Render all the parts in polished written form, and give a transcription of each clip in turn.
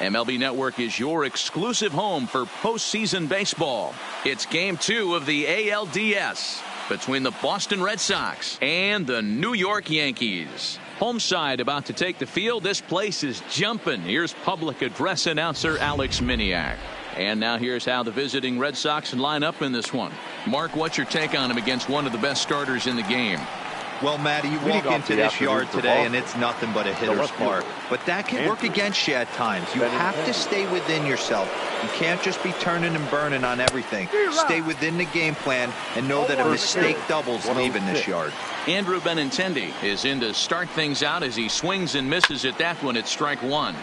MLB Network is your exclusive home for postseason baseball. It's Game 2 of the ALDS between the Boston Red Sox and the New York Yankees. Home side about to take the field. This place is jumping. Here's public address announcer Alex Miniak. And now here's how the visiting Red Sox line up in this one. Mark, what's your take on him against one of the best starters in the game? Well, Matty, you walk into this yard today and it's nothing but a hitter's park. But that can work against you at times. You have to stay within yourself. You can't just be turning and burning on everything. Stay within the game plan and know that a mistake doubles leaving this yard. Andrew Benintendi is in to start things out as he swings and misses at that one at strike one.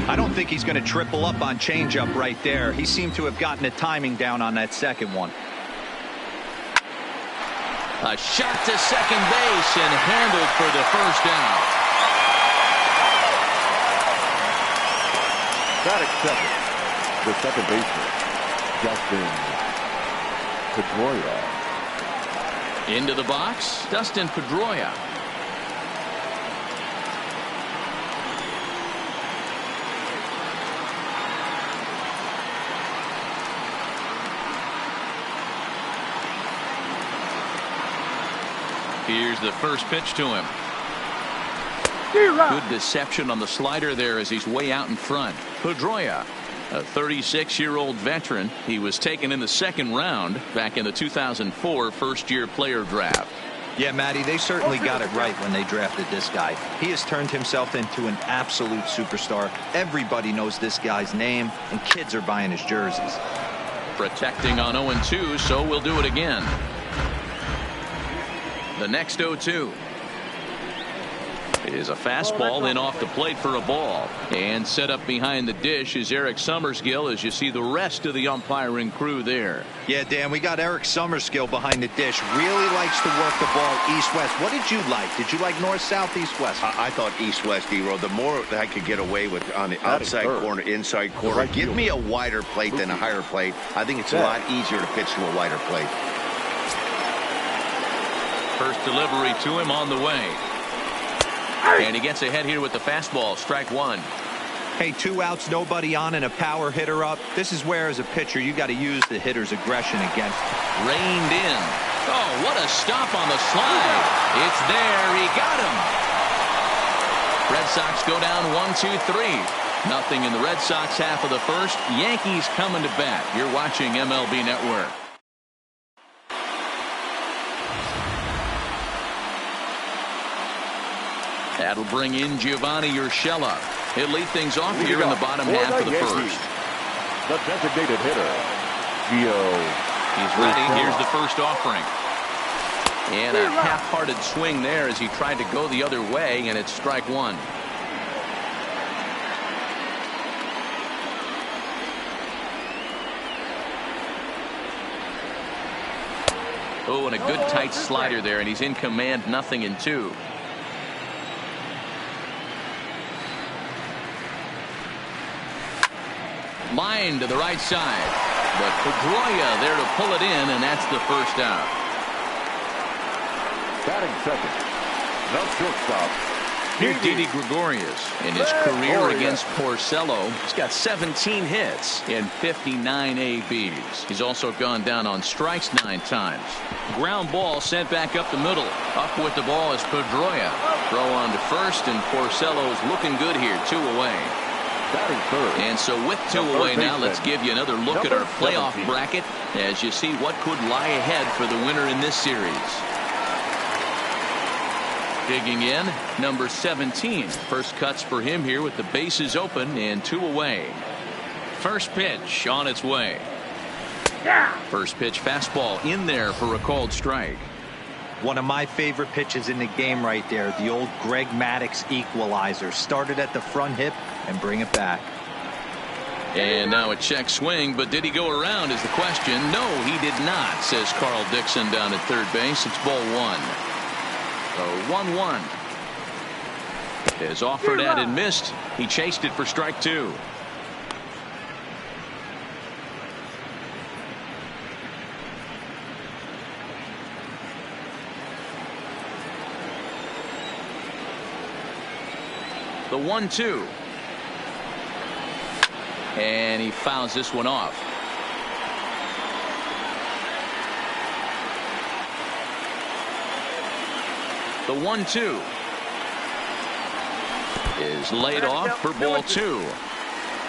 I don't think he's going to triple up on changeup right there. He seemed to have gotten the timing down on that second one. A shot to second base and handled for the first out. Batting second, the second baseman, Dustin Pedroia. Into the box, Dustin Pedroia. Here's the first pitch to him. Good deception on the slider there as he's way out in front. Pedroia, a 36-year-old veteran. He was taken in the second round back in the 2004 first-year player draft. Yeah, Matty, they certainly got it right when they drafted this guy. He has turned himself into an absolute superstar. Everybody knows this guy's name, and kids are buying his jerseys. Protecting on 0-2, so we'll do it again. The next 0-2 is a fastball in off the plate for a ball. And set up behind the dish is Eric Summerskill as you see the rest of the umpiring crew there. Yeah, Dan, we got Eric Summerskill behind the dish. Really likes to work the ball east-west. What did you like? Did you like north-south, east-west? I thought east-west, D-Row. The more that I could get away with on the outside corner, inside corner. Give me a wider plate than a higher plate. I think it's a lot easier to pitch to a wider plate. First delivery to him on the way. And he gets ahead here with the fastball. Strike one. Hey, 2 outs, nobody on, and a power hitter up. This is where, as a pitcher, you got to use the hitter's aggression against. Reined in. Oh, what a stop on the slide. It's there. He got him. Red Sox go down 1-2-3. Nothing in the Red Sox half of the first. Yankees coming to bat. You're watching MLB Network. That'll bring in Giovanni Urshela. He'll lead things off here in the bottom half of the first. The designated hitter, Gio. He's ready. Here's the first offering. And a half-hearted swing there as he tried to go the other way, and it's strike one. Oh, and a good tight slider there, and he's in command, 0-2. Line to the right side, but Pedroia there to pull it in, and that's the first out. Batting second, the shortstop. Here's Didi Gregorius in his career against Porcello. He's got 17 hits and 59 ABs. He's also gone down on strikes 9 times. Ground ball sent back up the middle. Up with the ball is Pedroia. Throw on to first, and Porcello's looking good here. 2 away. And so with 2 away now, let's give you another look at our playoff bracket as you see what could lie ahead for the winner in this series. Digging in, number 17. First cuts for him here with the bases open and 2 away. First pitch on its way. First pitch fastball in there for a called strike. One of my favorite pitches in the game right there. The old Greg Maddux equalizer. Started at the front hip and bring it back. And now a check swing, but did he go around is the question. No, he did not, says Carl Dixon down at third base. It's ball 1. So 1-1. As offered at and missed, he chased it for strike 2. The 1-2. And he fouls this one off. The 1-2 is laid off for ball 2.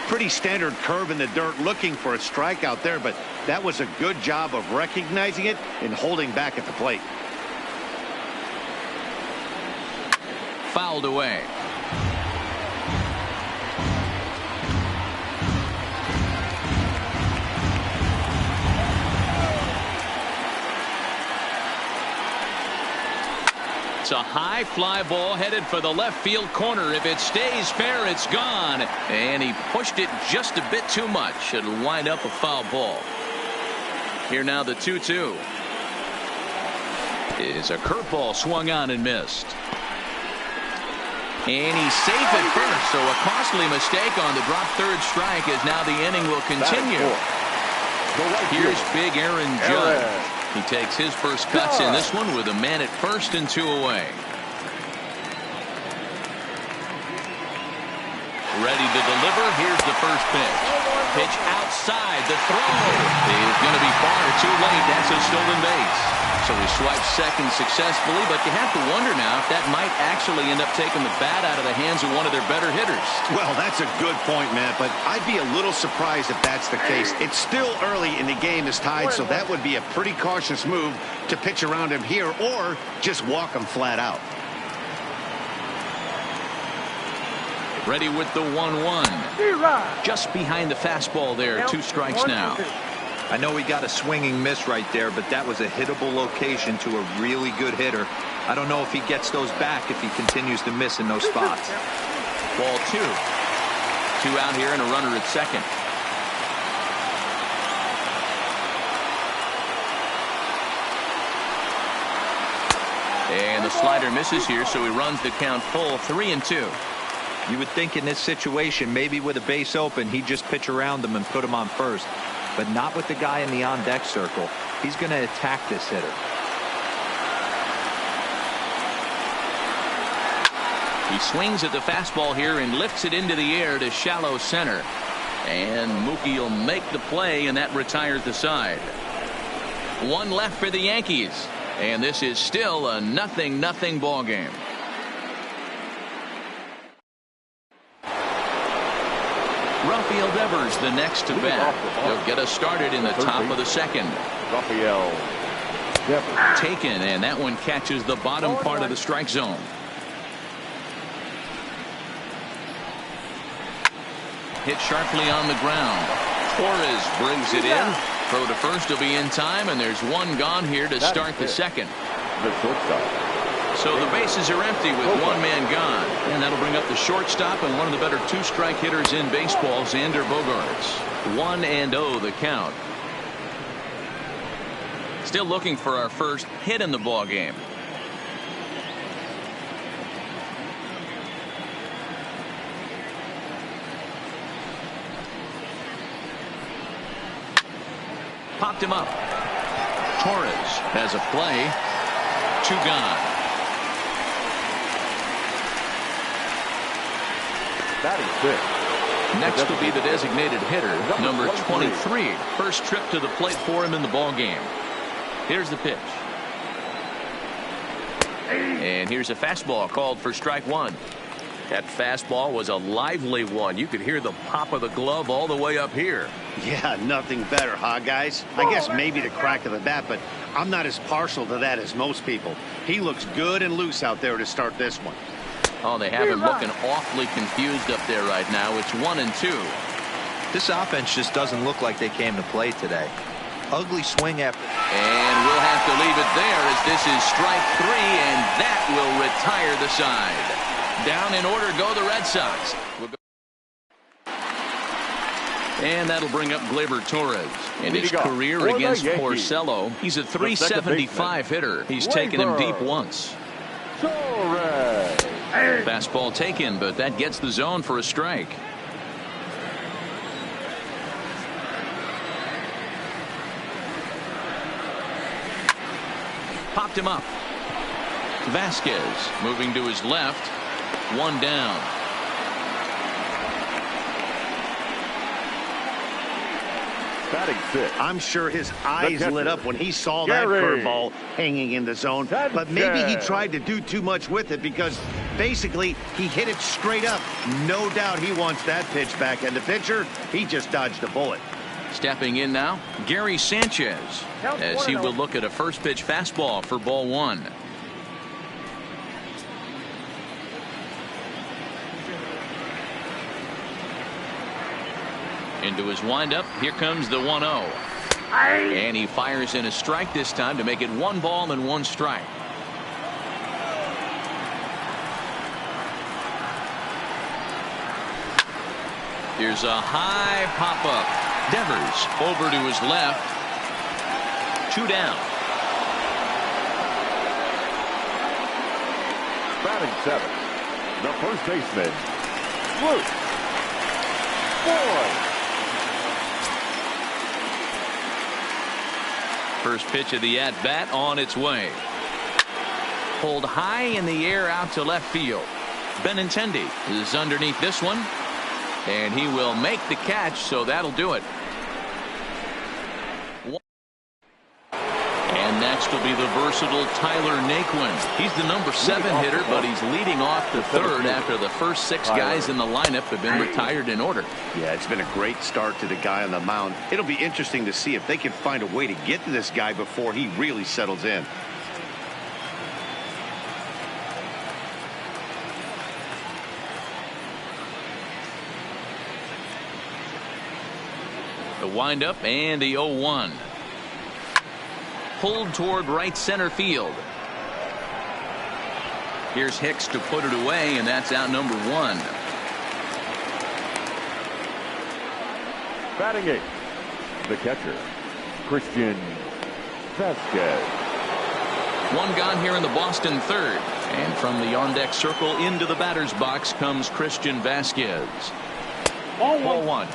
Pretty standard curve in the dirt, looking for a strikeout there, but that was a good job of recognizing it and holding back at the plate. Fouled away. It's a high fly ball headed for the left field corner. If it stays fair, it's gone. And he pushed it just a bit too much. It'll wind up a foul ball. Here now the 2-2. Is a curveball swung on and missed. And he's safe at first, so a costly mistake on the drop third strike as now the inning will continue. Here's big Aaron Judge. He takes his first cuts in this one with a man at first and 2 away. Ready to deliver. Here's the first pitch. Pitch outside. The throw is going to be far too late. That's a stolen base. So he swipes second successfully, but you have to wonder now if that might actually end up taking the bat out of the hands of one of their better hitters. Well, that's a good point, Matt, but I'd be a little surprised if that's the case. It's still early and the game is tied, so that would be a pretty cautious move to pitch around him here or just walk him flat out. Ready with the 1-1. Just behind the fastball there. 2 strikes now. I know he got a swinging miss right there, but that was a hittable location to a really good hitter. I don't know if he gets those back if he continues to miss in those spots. Ball 2. 2 out here and a runner at second. And the slider misses here, so he runs the count full 3-2. You would think in this situation, maybe with a base open, he'd just pitch around him and put him on first. But not with the guy in the on-deck circle. He's going to attack this hitter. He swings at the fastball here and lifts it into the air to shallow center. And Mookie will make the play, and that retires the side. 1 left for the Yankees. And this is still a 0-0 ball game. Rafael Devers the next to bat. He'll get us started in the top of the second. Rafael Devers. Taken, and that one catches the bottom part of the strike zone. Hit sharply on the ground. Torres brings it in. Throw to first will be in time, and there's 1 gone here to start the second. The shortstop. So the bases are empty with 1 man gone. And that'll bring up the shortstop and one of the better 2-strike hitters in baseball, Xander Bogaerts. 1-0 the count. Still looking for our first hit in the ball game. Popped him up. Torres has a play. 2 gone. Next will be the designated hitter, number 23. First trip to the plate for him in the ball game. Here's the pitch. And here's a fastball called for strike 1. That fastball was a lively one. You could hear the pop of the glove all the way up here. Yeah, nothing better, huh, guys? I guess maybe the crack of the bat, but I'm not as partial to that as most people. He looks good and loose out there to start this one. Oh, they have him looking awfully confused up there right now. It's 1-2. This offense just doesn't look like they came to play today. Ugly swing after. And we'll have to leave it there as this is strike 3, and that will retire the side. Down in order go the Red Sox. And that'll bring up Gleyber Torres. In his career against Porcello, he's a .375 hitter. He's taken him deep once. Fastball taken, but that gets the zone for a strike. Popped him up. Vasquez moving to his left. 1 down. Batting 6. I'm sure his eyes lit up when he saw that curveball hanging in the zone. But maybe he tried to do too much with it because basically he hit it straight up. No doubt he wants that pitch back. And the pitcher, he just dodged a bullet. Stepping in now, Gary Sanchez, as he will look at a first pitch fastball for ball 1. Into his windup, here comes the 1-0. And he fires in a strike this time to make it 1 ball and 1 strike. Here's a high pop-up. Devers over to his left. 2 down. Batting 7. The first baseman, Luke Boyd. First pitch of the at-bat on its way. Pulled high in the air out to left field. Benintendi is underneath this one. And he will make the catch, so that'll do it. And next will be the versatile Tyler Naquin. He's the number 7 hitter, but he's leading off the 3rd after the first 6 guys in the lineup have been retired in order. Yeah, it's been a great start to the guy on the mound. It'll be interesting to see if they can find a way to get to this guy before he really settles in. The windup and the 0-1. Pulled toward right center field. Here's Hicks to put it away, and that's out number 1. Batting 8. The catcher, Christian Vasquez. 1 gone here in the Boston 3rd. And from the on-deck circle into the batter's box comes Christian Vasquez. Ball 1.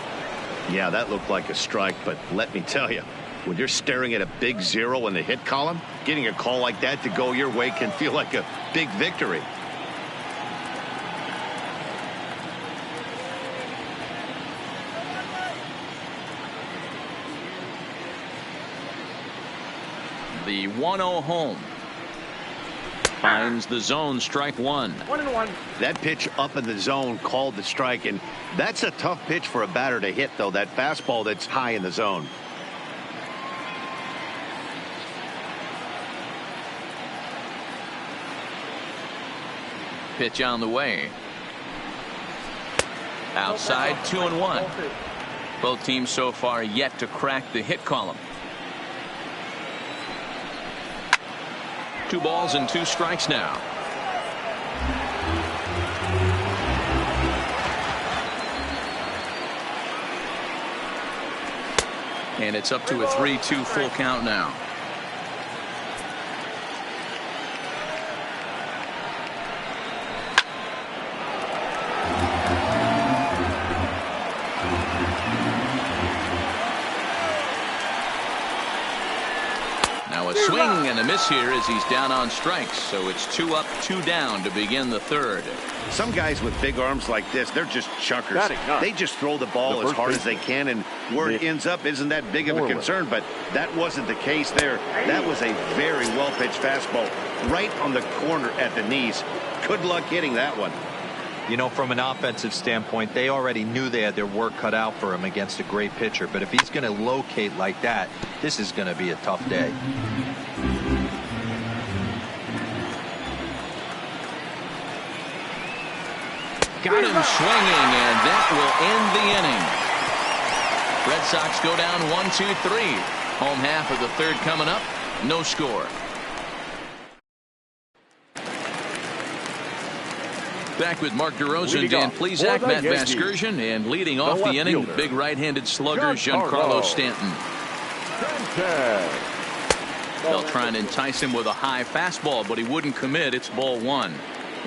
Yeah, that looked like a strike, but let me tell you, when you're staring at a big 0 in the hit column, getting a call like that to go your way can feel like a big victory. The 1-0 home. Finds the zone, strike 1. 1-1. That pitch up in the zone called the strike, and that's a tough pitch for a batter to hit, though, that fastball that's high in the zone. Pitch on the way. Outside, 2-1. Both teams so far yet to crack the hit column. 2 balls and 2 strikes now. And it's up to a 3-2 full count now. A swing and a miss here as he's down on strikes, so it's 2 up, 2 down to begin the 3rd. Some guys with big arms like this, they're just chuckers. They just throw the ball as hard as they can, and where it ends up isn't that big of a concern, but that wasn't the case there. That was a very well-pitched fastball right on the corner at the knees. Good luck hitting that one. You know, from an offensive standpoint, they already knew they had their work cut out for him against a great pitcher. But if he's going to locate like that, this is going to be a tough day. Got him swinging, and that will end the inning. Red Sox go down 1-2-3. Home half of the 3rd coming up. No score. Back with Mark DeRosa, Dan Plesac, Matt Vasgersian, and leading off the inning, big right-handed slugger Giancarlo Stanton. They'll try and entice him with a high fastball, but he wouldn't commit. It's ball 1.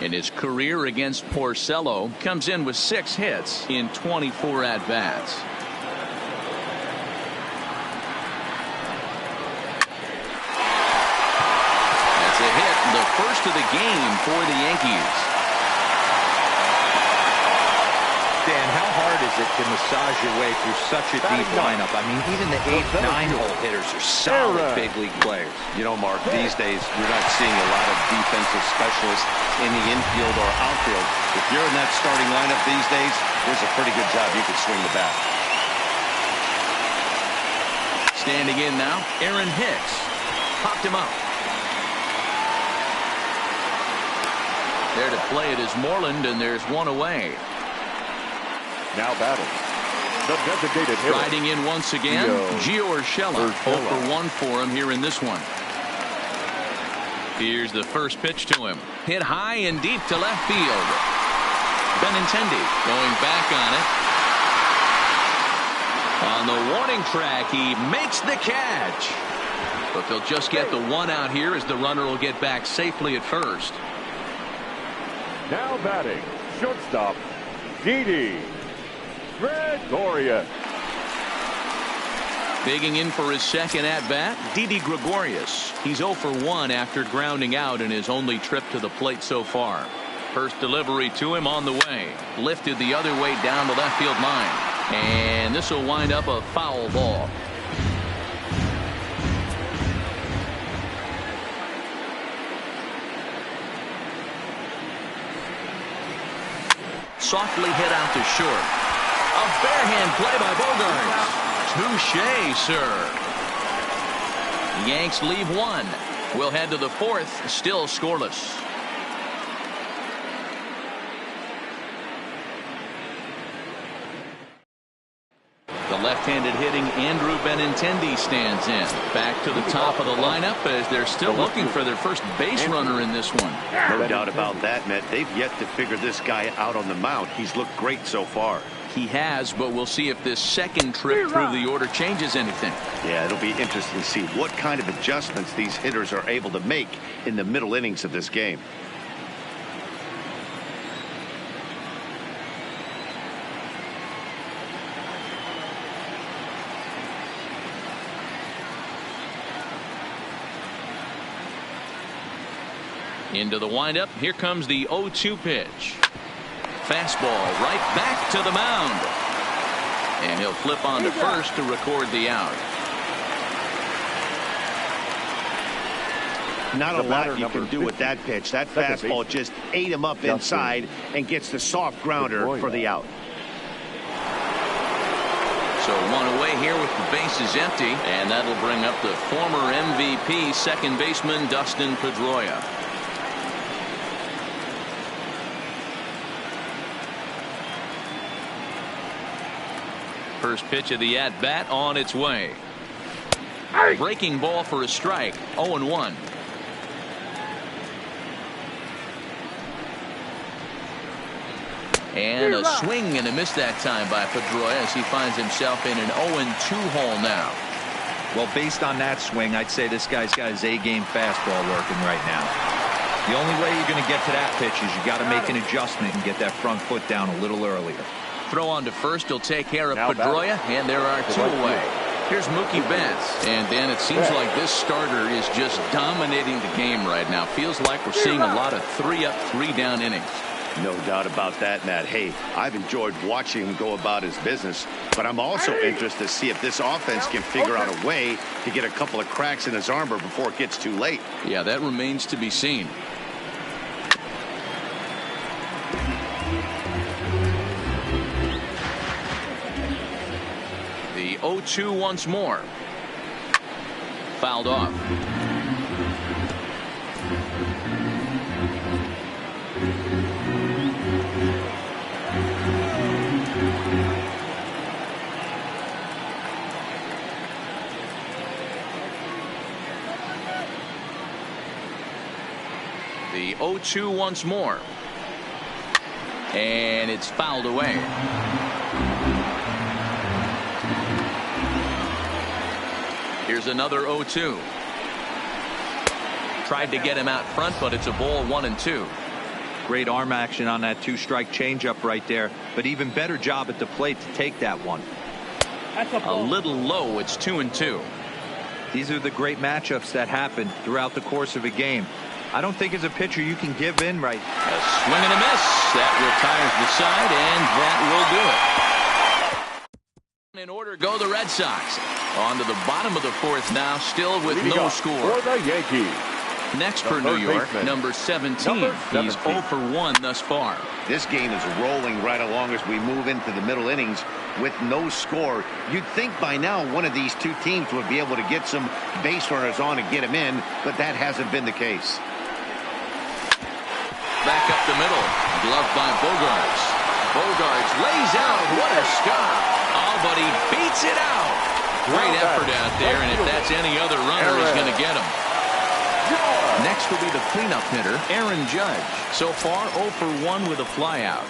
And his career against Porcello comes in with 6 hits in 24 at-bats. That's a hit, the first of the game for the Yankees. Dan, how hard is it to massage your way through such a deep lineup? I mean, even the 8, 9-hole hitters are solid big league players. You know, Mark, these days you're not seeing a lot of defensive specialists in the infield or outfield. If you're in that starting lineup these days, there's a pretty good job you could swing the bat. Standing in now, Aaron Hicks. Popped him up. There to play it is Moreland, and there's one away. Now batting, the designated hitter. Riding in once again, Gio Urshela. 0 for 1 for him here in this one. Here's the first pitch to him. Hit high and deep to left field. Benintendi going back on it. On the warning track, he makes the catch. But they'll just get the one out here as the runner will get back safely at first. Now batting, shortstop, Didi Gregorius. Bigging in for his second at-bat, Didi Gregorius. He's 0 for 1 after grounding out in his only trip to the plate so far. First delivery to him on the way. Lifted the other way down the left field line. And this will wind up a foul ball. Softly hit out to short. A barehand play by Bogaerts. Touché, sir. Yanks leave one. We'll head to the fourth, still scoreless. The left-handed hitting Andrew Benintendi stands in. Back to the top of the lineup as they're still looking for their first base runner in this one. No doubt about that, Matt. They've yet to figure this guy out on the mound. He's looked great so far. He has, but we'll see if this second trip through the order changes anything. Yeah, it'll be interesting to see what kind of adjustments these hitters are able to make in the middle innings of this game. Into the windup. Here comes the 0-2 pitch. Fastball right back to the mound. And he'll flip on to first to record the out. Not a lot you can do with that pitch. That fastball just ate him up inside and gets the soft grounder for the out. So one away here with the bases empty. And that'll bring up the former MVP second baseman Dustin Pedroia. First pitch of the at-bat on its way. Breaking ball for a strike. 0-1. And a swing and a miss that time by Pedroia as he finds himself in an 0-2 hole now. Well, based on that swing, I'd say this guy's got his A-game fastball working right now. The only way you're going to get to that pitch is you got to make an adjustment and get that front foot down a little earlier. Throw on to first. He'll take care of Pedroia, and there are two away. Here's Mookie Betts. And Dan, it seems like this starter is just dominating the game right now. Feels like we're seeing a lot of 3-up, 3-down innings. No doubt about that, Matt. Hey, I've enjoyed watching him go about his business, but I'm also interested to see if this offense can figure out a way to get a couple of cracks in his armor before it gets too late. Yeah, that remains to be seen. The 0-2 once more. Fouled off. The 0-2 once more. And it's fouled away. Here's another 0-2. Tried to get him out front, but it's a ball 1-2. Great arm action on that 2-strike changeup right there, but even better job at the plate to take that one. A little low. It's 2-2. These are the great matchups that happen throughout the course of a game. I don't think as a pitcher you can give in right. A swing and a miss. That retires the side, and that will do it. In order go the Red Sox. On to the bottom of the fourth now, still with no score. For the Yankees. Next for New York, number 17. He's 0 for 1 thus far. This game is rolling right along as we move into the middle innings with no score. You'd think by now one of these two teams would be able to get some base runners on and get them in, but that hasn't been the case. Back up the middle. Gloved by Bogarts. Bogarts lays out. What a stop. Oh, but he beats it out. Great effort out there, and if that's any other runner, he's going to get him. Next will be the cleanup hitter, Aaron Judge. So far, 0 for 1 with a flyout.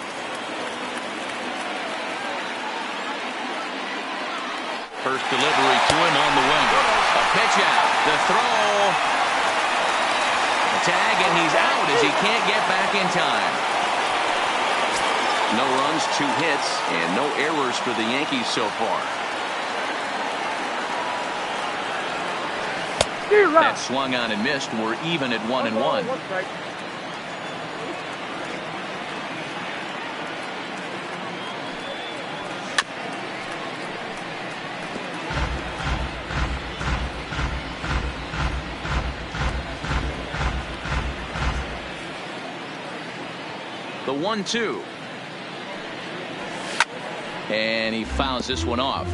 First delivery to him on the wing. A pitch out. The throw. A tag, and he's out as he can't get back in time. No runs, 2 hits, and no errors for the Yankees so far. That swung on and missed. We're even at 1-1. The 1-2. And he fouls this one off.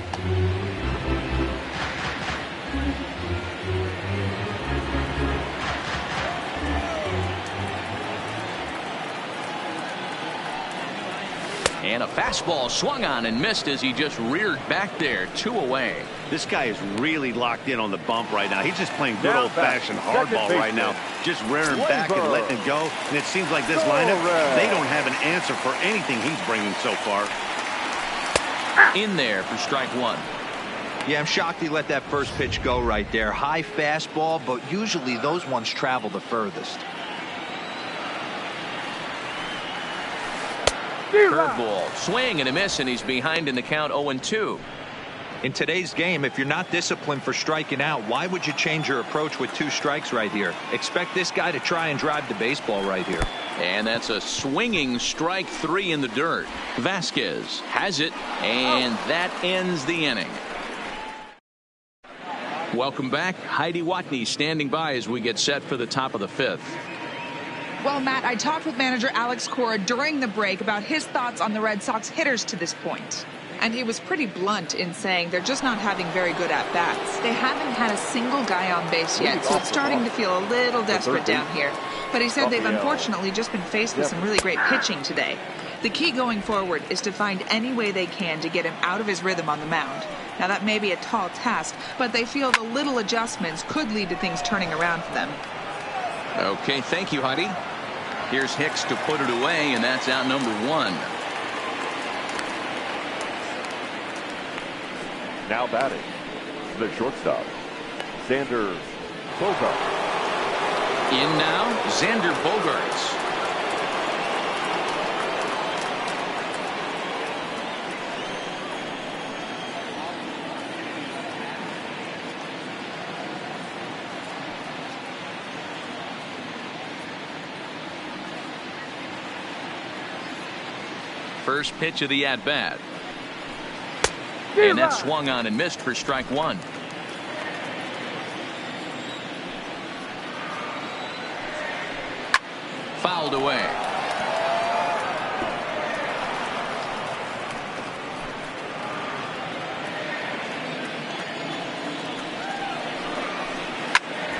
And a fastball swung on and missed as he just reared back there. 2 away. This guy is really locked in on the bump right now. He's just playing good old-fashioned hardball right now. Just rearing back and letting it go. And it seems like this lineup, they don't have an answer for anything he's bringing so far. In there for strike 1. Yeah, I'm shocked he let that first pitch go right there. High fastball, but usually those ones travel the furthest. Curveball, swing and a miss, and he's behind in the count 0-2. In today's game, if you're not disciplined for striking out, why would you change your approach with 2 strikes right here? Expect this guy to try and drive the baseball right here. And that's a swinging strike 3 in the dirt. Vasquez has it, and that ends the inning. Welcome back. Heidi Watney standing by as we get set for the top of the 5th. Well, Matt, I talked with manager Alex Cora during the break about his thoughts on the Red Sox hitters to this point. And he was pretty blunt in saying they're just not having very good at-bats. They haven't had a single guy on base yet, so it's starting to feel a little desperate down here. But he said they've unfortunately just been faced with some really great pitching today. The key going forward is to find any way they can to get him out of his rhythm on the mound. Now, that may be a tall task, but they feel the little adjustments could lead to things turning around for them. Okay, thank you, Heidi. Here's Hicks to put it away, and that's out number 1. Now batting, the shortstop, Xander Bogaerts. In now, Xander Bogaerts. First pitch of the at-bat. And that swung on and missed for strike 1. Fouled away.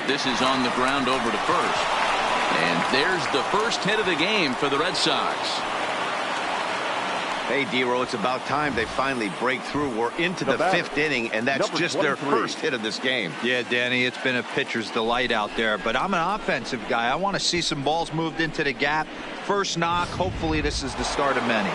This is on the ground over to first. And there's the first hit of the game for the Red Sox. Hey, D-Row, it's about time they finally break through. We're into the 5th inning, and that's just their first hit of this game. Yeah, Danny, it's been a pitcher's delight out there, but I'm an offensive guy. I want to see some balls moved into the gap. First knock, hopefully this is the start of many.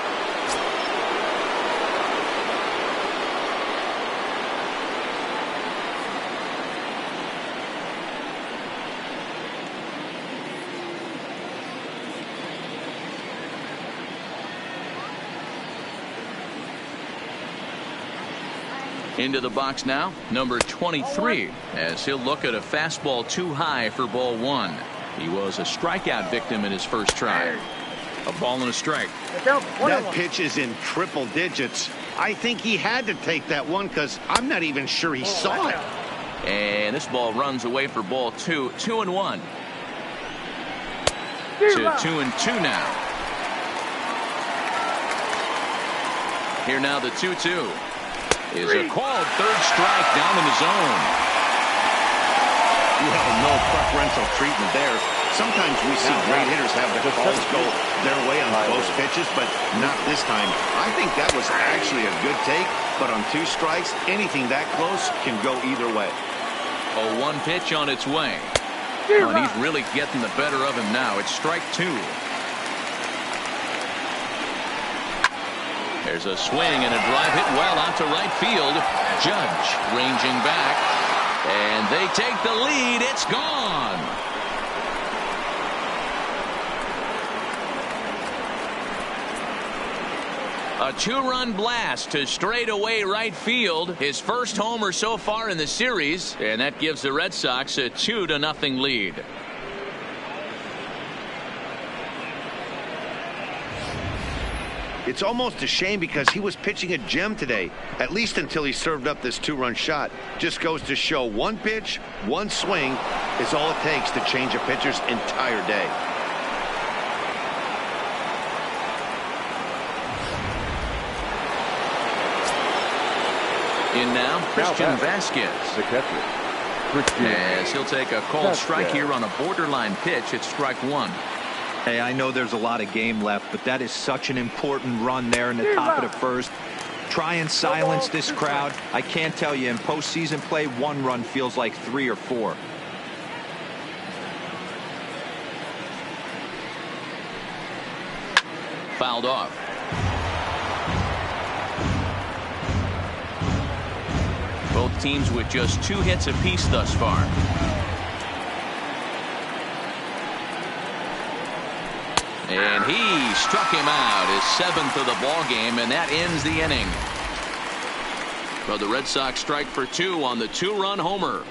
Into the box now, number 23, as he'll look at a fastball too high for ball 1. He was a strikeout victim in his first try. A ball and a strike. That pitch is in triple digits. I think he had to take that one because I'm not even sure he saw it. And this ball runs away for ball 2. 2-1. To 2-2 now. Here now the 2-2 is a called third strike down in the zone. Well, no preferential treatment there. Sometimes we see great hitters have the calls go their way on close pitches, but not this time. I think that was actually a good take, but on 2 strikes, anything that close can go either way. A 1 pitch on its way. And he's really getting the better of him now. It's strike 2. There's a swing and a drive hit well out to right field. Judge ranging back. And they take the lead. It's gone. A 2-run blast to straightaway right field. His first homer so far in the series. And that gives the Red Sox a 2-0 lead. It's almost a shame because he was pitching a gem today, at least until he served up this 2-run shot. Just goes to show 1 pitch, 1 swing is all it takes to change a pitcher's entire day. In now, Christian Vasquez. The catcher, As he'll take a called strike here on a borderline pitch. It's strike 1. Hey, I know there's a lot of game left, but that is such an important run there in the top of the first. Try and silence this crowd. I can't tell you, in postseason play, 1 run feels like 3 or 4. Fouled off. Both teams with just 2 hits apiece thus far. And he struck him out, his 7th of the ball game, and that ends the inning. Well, the Red Sox strike for 2 on the 2-run homer.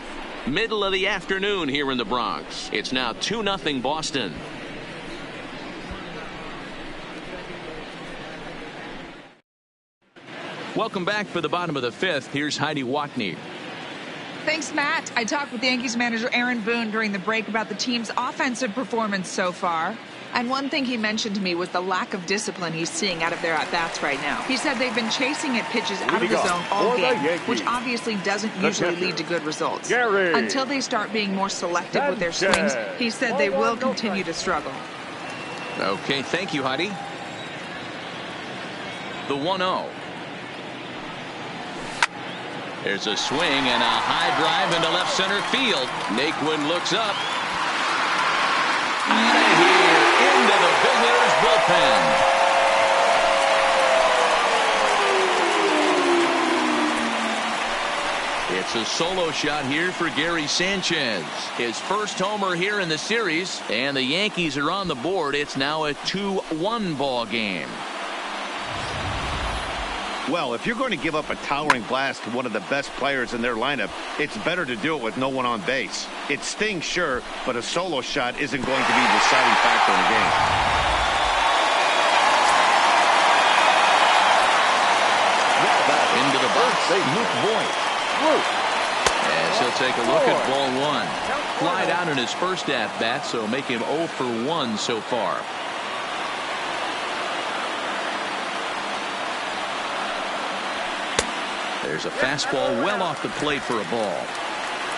Middle of the afternoon here in the Bronx. It's now 2-0 Boston. Welcome back for the bottom of the 5th. Here's Heidi Watney. Thanks, Matt. I talked with Yankees manager Aaron Boone during the break about the team's offensive performance so far. And one thing he mentioned to me was the lack of discipline he's seeing out of their at-bats right now. He said they've been chasing at pitches out of the zone all game, which obviously doesn't usually lead to good results. Until they start being more selective with their swings, he said they will continue to struggle. Okay, thank you, Heidi. The 1-0. There's a swing and a high drive into left center field. Naquin looks up. Out of here into the visitors' bullpen. It's a solo shot here for Gary Sanchez. His first homer here in the series, and the Yankees are on the board. It's now a 2-1 ball game. Well, if you're going to give up a towering blast to one of the best players in their lineup, it's better to do it with no one on base. It stings, sure, but a solo shot isn't going to be the deciding factor in the game. Into the box, Luke Voigt. As he'll take a look at ball 1. Flied out in his first at-bat, so make him 0 for 1 so far. There's a fastball well off the plate for a ball.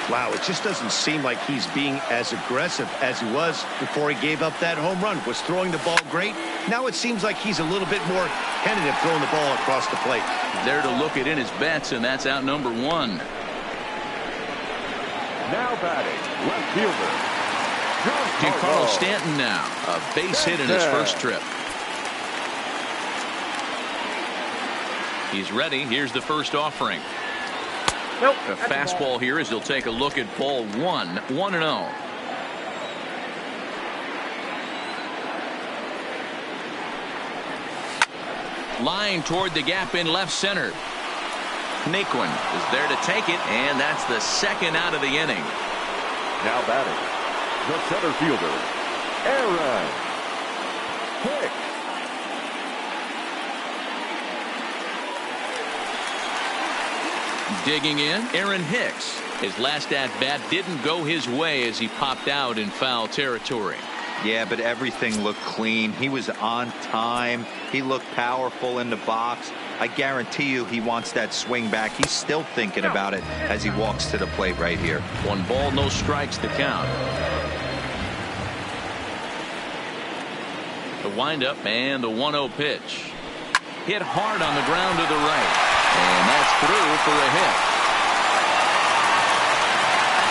Wow, it just doesn't seem like he's being as aggressive as he was before he gave up that home run. Was throwing the ball great. Now it seems like he's a little bit more tentative throwing the ball across the plate. There to look at in his bets, and that's out number 1. Now batting, left fielder, Giancarlo Stanton now. A base hit in his first trip. He's ready. Here's the first offering. A fastball here as he'll take a look at ball 1. 1-0. Line toward the gap in left center. Naquin is there to take it, and that's the second out of the inning. now batting, The center fielder, Aaron Hicks. Digging in, Aaron Hicks. His last at-bat didn't go his way as he popped out in foul territory. Yeah, but everything looked clean. He was on time. He looked powerful in the box. I guarantee you he wants that swing back. He's still thinking about it as he walks to the plate right here. 1 ball, no strikes to count. The windup and the 1-0 pitch. Hit hard on the ground to the right. And that's through for a hit.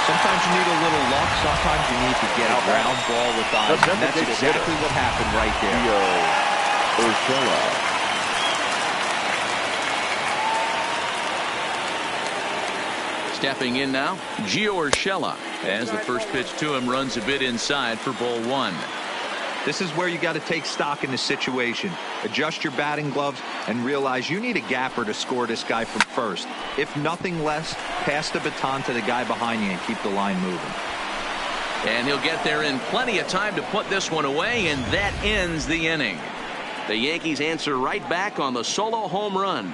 Sometimes you need a little luck. Sometimes you need to get a ground ball with eyes. And that's exactly what happened right there. Stepping in now, Gio Urshela, as the first pitch to him runs a bit inside for ball 1. This is where you got to take stock in the situation. Adjust your batting gloves and realize you need a gapper to score this guy from first. If nothing less, pass the baton to the guy behind you and keep the line moving. And he'll get there in plenty of time to put this one away, and that ends the inning. The Yankees answer right back on the solo home run.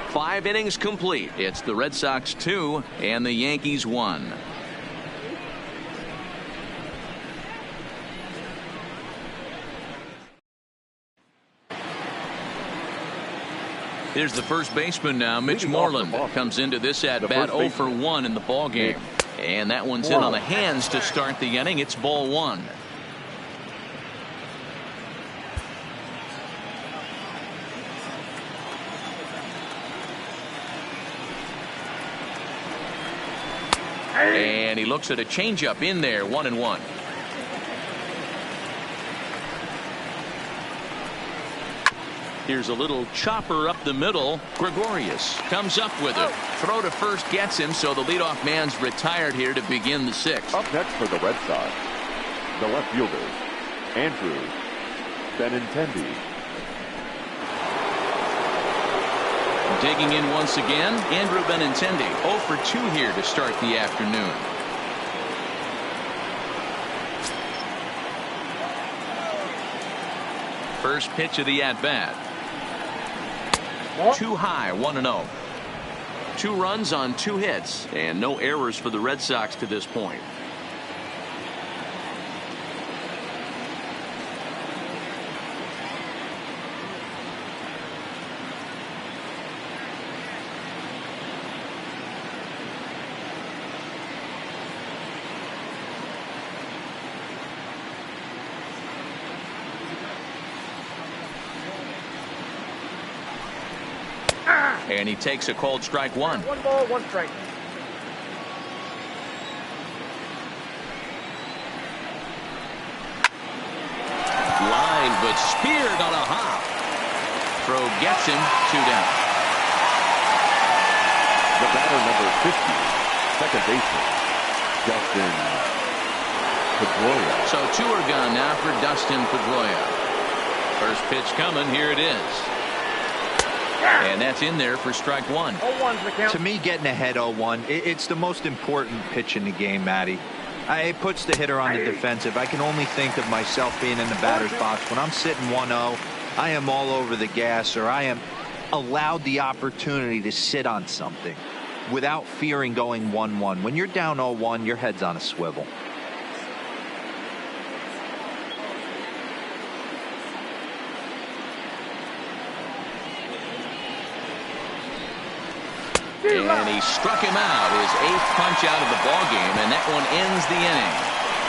5 innings complete. It's the Red Sox 2 and the Yankees 1. Here's the first baseman now, Mitch Moreland. Comes into this at-bat 0 for 1 in the ball game. And that one's in on the hands to start the inning. It's ball 1. And he looks at a changeup in there, 1-1. Here's a little chopper up the middle. Gregorius comes up with it. Throw to first gets him, so the leadoff man's retired here to begin the 6th. Up next for the Red Sox, the left fielder, Andrew Benintendi. Digging in once again, Andrew Benintendi. 0 for 2 here to start the afternoon. First pitch of the at-bat. Too high, 1-0. 2 runs on 2 hits, and no errors for the Red Sox to this point. And he takes a called strike 1. 1 ball, 1 strike. Line, but speared on a hop. Throw gets him, 2 down. The batter, number 50, second baseman, Dustin Pedroia. So 2 are gone now for Dustin Pedroia. First pitch coming, here it is. And that's in there for strike 1. 0-1's the count. To me, getting ahead 0-1, it's the most important pitch in the game, Matty. It puts the hitter on the defensive. I can only think of myself being in the batter's box. When I'm sitting 1-0, I am all over the gas, or I am allowed the opportunity to sit on something without fearing going 1-1. When you're down 0-1, your head's on a swivel. And he struck him out, his 8th punch out of the ballgame, and that one ends the inning.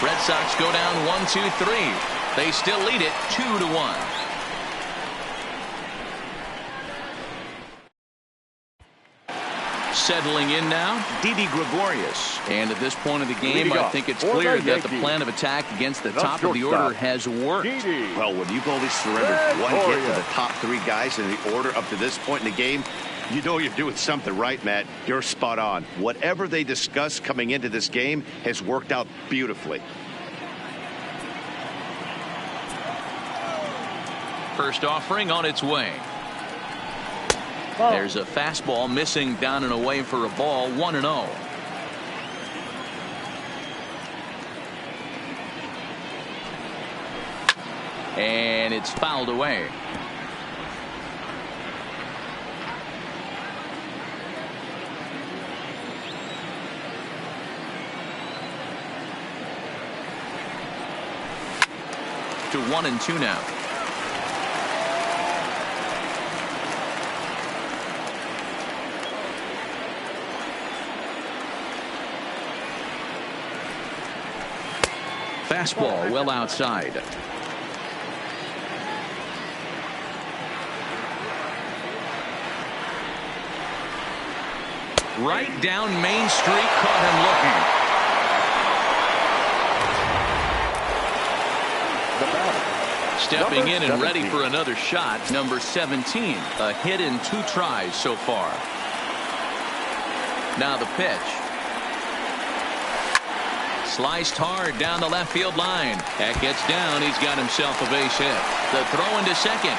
Red Sox go down 1-2-3. They still lead it 2-1. Settling in now, Didi Gregorius. And at this point of the game, I think it's clear that the plan of attack against the top of the order has worked. Well, when you've only surrendered 1 hit to the top 3 guys in the order up to this point in the game, you know you're doing something right, Matt. You're spot on. Whatever they discussed coming into this game has worked out beautifully. First offering on its way. There's a fastball missing down and away for a ball, 1-0. And it's fouled away. To 1-2 now. Fastball well outside. Right down Main Street, caught him looking. Stepping in and ready for another shot, number 17. A hit in 2 tries so far. Now the pitch. Sliced hard down the left field line. That gets down. He's got himself a base hit. The throw into second.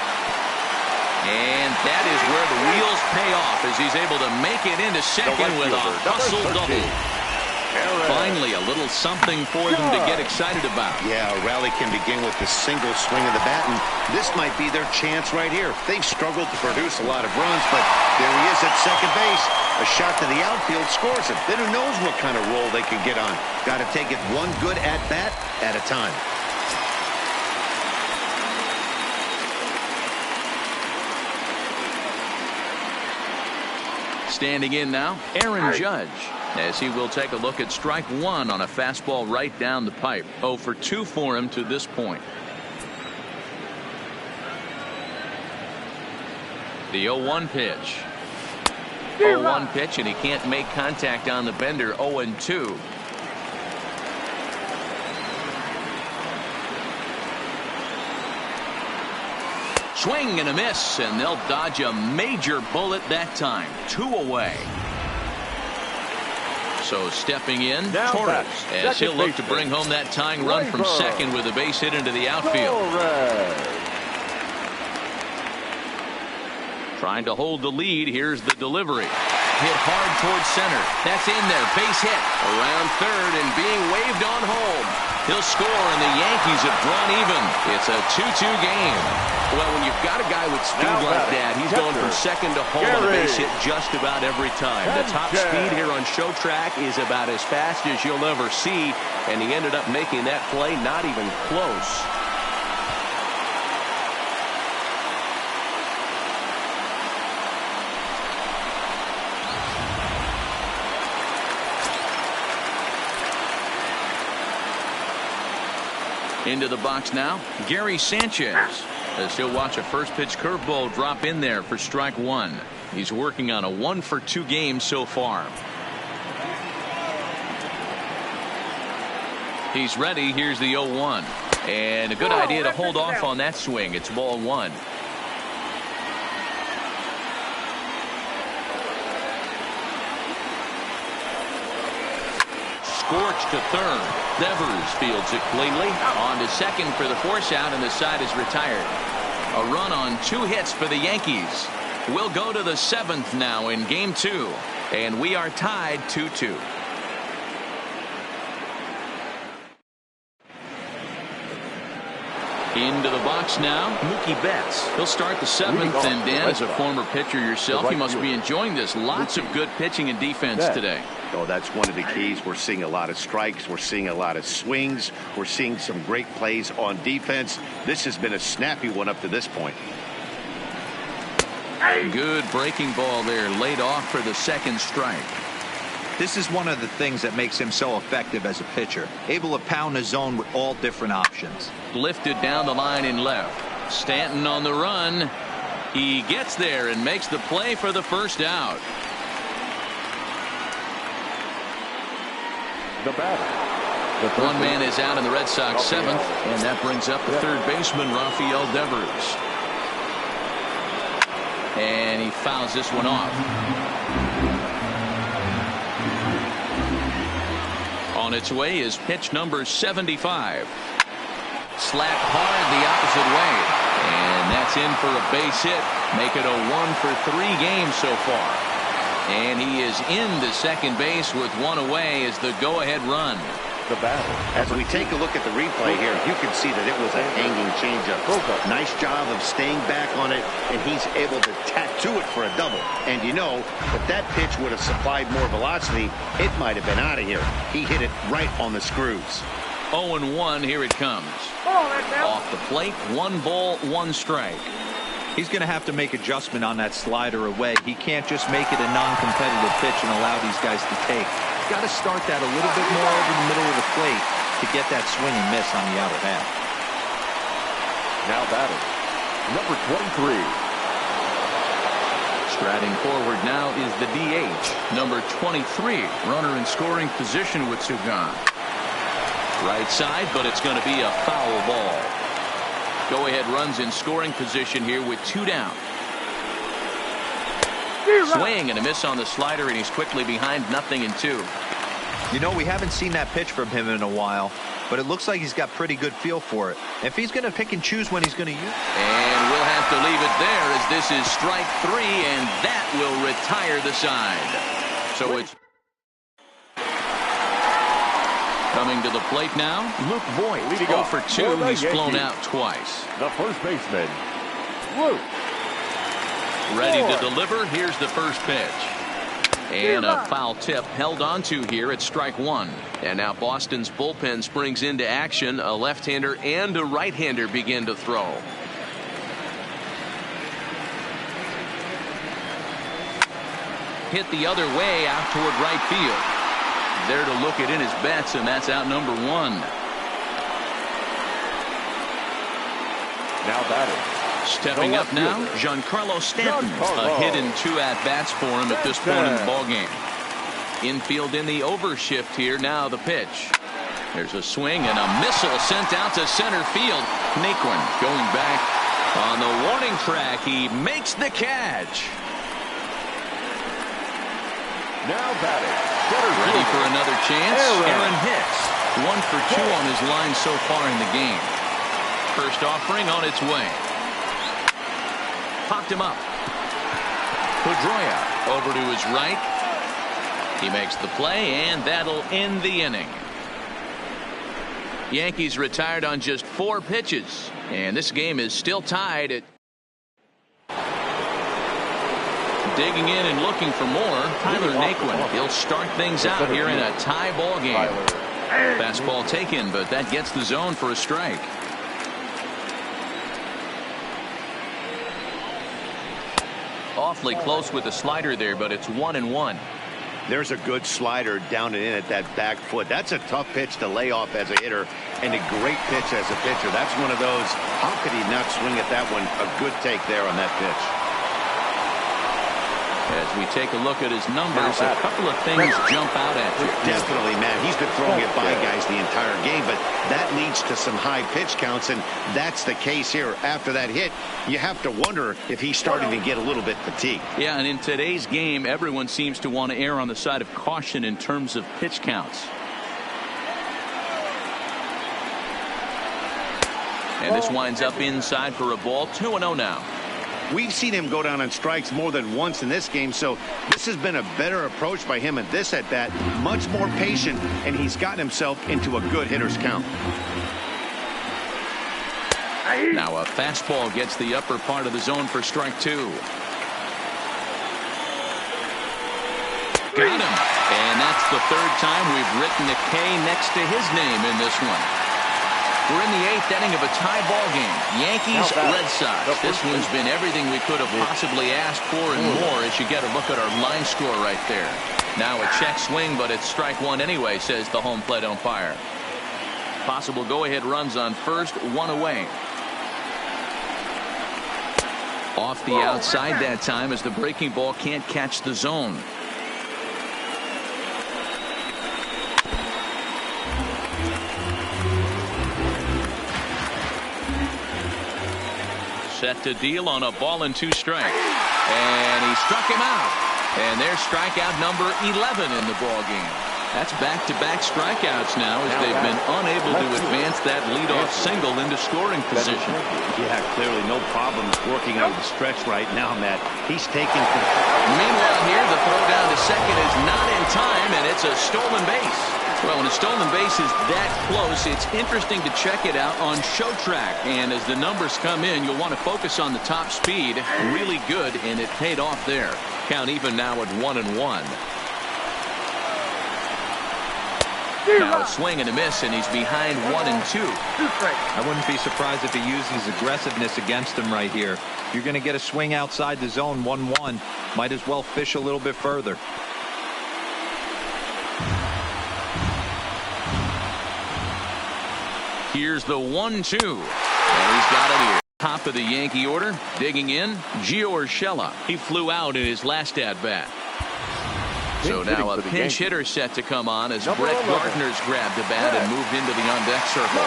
And that is where the wheels pay off as he's able to make it into second with a hustle double. Finally, a little something for them to get excited about. Yeah, a rally can begin with the single swing of the bat, and this might be their chance right here. They've struggled to produce a lot of runs, but there he is at second base. A shot to the outfield scores it. Then who knows what kind of roll they can get on. Got to take it one good at-bat at a time. Standing in now, Aaron Judge, as he will take a look at strike one on a fastball right down the pipe. 0 for 2 for him to this point. The 0-1 pitch. 0-1 pitch, and he can't make contact on the bender. 0-2. Swing and a miss, and they'll dodge a major bullet that time. 2 away. So stepping in, now Torres, as he'll look to bring home that tying run from second with a base hit into the outfield. Trying to hold the lead. Here's the delivery. Hit hard towards center. That's in there. Base hit around third and being waved on home. He'll score, and the Yankees have drawn even. It's a 2-2 game. Well, when you've got a guy with speed like that, he's going from second to home on a base hit just about every time. The top speed here on Show Track is about as fast as you'll ever see, and he ended up making that play not even close. Into the box now, Gary Sanchez, as he'll watch a first pitch curveball drop in there for strike one. He's working on a 1 for 2 game so far. He's ready. Here's the 0-1, and a good idea to hold off on that swing. It's ball 1. Scorched to third. Devers fields it cleanly. On to second for the force out, and the side is retired. A run on 2 hits for the Yankees. We'll go to the 7th now in game 2, and we are tied 2-2. Into the box now, Mookie Betts. He'll start the 7th, and Dan, as a former pitcher yourself, you must be enjoying this. Lots of good pitching and defense today. Oh, that's one of the keys. We're seeing a lot of strikes. We're seeing a lot of swings. We're seeing some great plays on defense. This has been a snappy one up to this point. Good breaking ball there, laid off for the 2nd strike. This is one of the things that makes him so effective as a pitcher. Able to pound the zone with all different options. Lifted down the line in left. Stanton on the run. He gets there and makes the play for the first out. The batter. One man is out in the Red Sox 7th, and that brings up the 3rd baseman, Rafael Devers. And he fouls this one off. On its way is pitch number 75. Slapped hard the opposite way, and that's in for a base hit. Make it a 1 for 3 game so far. And he is into second base with 1 away as the go-ahead run. The batter. As we take a look at the replay here, you can see that it was a hanging chance. changeup. Nice job of staying back on it, and he's able to tattoo it for a double. And you know, if that pitch would have supplied more velocity, it might have been out of here. He hit it right on the screws. 0-1, here it comes. Off the plate, 1 ball, 1 strike. He's going to have to make adjustment on that slider away. He can't just make it a non-competitive pitch and allow these guys to take. He's got to start that a little bit more over the middle of the plate to get that swing and miss on the outer half. Now batting, number 23. Striding forward now is the DH, number 23. Runner in scoring position with two gone. Right side, but it's going to be a foul ball. Go-ahead runs in scoring position here with 2 down. Swing and a miss on the slider, and he's quickly behind 0-2. You know, we haven't seen that pitch from him in a while, but it looks like he's got pretty good feel for it. If he's going to pick and choose when he's going to use it. And we'll have to leave it there as this is strike 3, and that will retire the side. So it's coming to the plate now, Luke Voigt. 0 for 2. He's flown out twice. The first baseman, Luke. Ready to deliver. Here's the first pitch. And a foul tip held onto here at strike 1. And now Boston's bullpen springs into action. A left-hander and a right-hander begin to throw. Hit the other way out toward right field. There to look it in his bets, and that's out number 1. Now batting. Stepping up now, Giancarlo Stanton. A hit and 2 at-bats for him at this point in the ballgame. Infield in the overshift here. Now the pitch. There's a swing and a missile sent out to center field. Naquin going back on the warning track. He makes the catch. Now batting. Ready for another chance. Aaron Hicks. 1 for 2 on his line so far in the game. First offering on its way. Popped him up. Pedroia over to his right. He makes the play, and that'll end the inning. Yankees retired on just 4 pitches, and this game is still tied at. Digging in and looking for more, Tyler Naquin. He'll start things out here in a tie ball game. Fastball taken, but that gets the zone for a strike. Awfully close with the slider there, but it's 1-1. There's a good slider down and in at that back foot. That's a tough pitch to lay off as a hitter, and a great pitch as a pitcher. That's one of those, how could he not swing at that one? A good take there on that pitch. As we take a look at his numbers, a couple of things jump out at you. Definitely, man. He's been throwing it by guys the entire game, but that leads to some high pitch counts, and that's the case here. After that hit, you have to wonder if he's starting to get a little bit fatigued. Yeah, and in today's game, everyone seems to want to err on the side of caution in terms of pitch counts. And this winds up inside for a ball. 2-0 now. We've seen him go down on strikes more than once in this game, so this has been a better approach by him at this at-bat. Much more patient, and he's gotten himself into a good hitter's count. Now a fastball gets the upper part of the zone for strike 2. Got him. And that's the 3rd time we've written a K next to his name in this one. We're in the 8th inning of a tie ball game. Yankees, Red Sox. This one's been everything we could have possibly asked for and more as you get a look at our line score right there. Now a check swing, but it's strike 1 anyway, says the home plate umpire. Possible go-ahead runs on first, 1 away. Off the outside that time as the breaking ball can't catch the zone. Set to deal on a ball and 2 strikes. And he struck him out. And there's strikeout number 11 in the ball game. That's back-to-back strikeouts now as they've been unable to advance that leadoff single into scoring position. Yeah, clearly no problems working out of the stretch right now, Matt. He's taking. Meanwhile here, the throw down to second is not in time, and it's a stolen base. Well, when a stolen base is that close, it's interesting to check it out on Show Track. And as the numbers come in, you'll want to focus on the top speed. Really good, and it paid off there. Count even now at 1-1. Now a swing and a miss, and he's behind 1-2. I wouldn't be surprised if he used his aggressiveness against him right here. You're going to get a swing outside the zone, 1-1. Might as well fish a little bit further. Here's the 1-2. And he's got it here. Top of the Yankee order. Digging in, Gio Urshela. He flew out in his last at-bat. So now a pinch hitter set to come on as Brett Gardner's grabbed the bat and moved into the on-deck circle.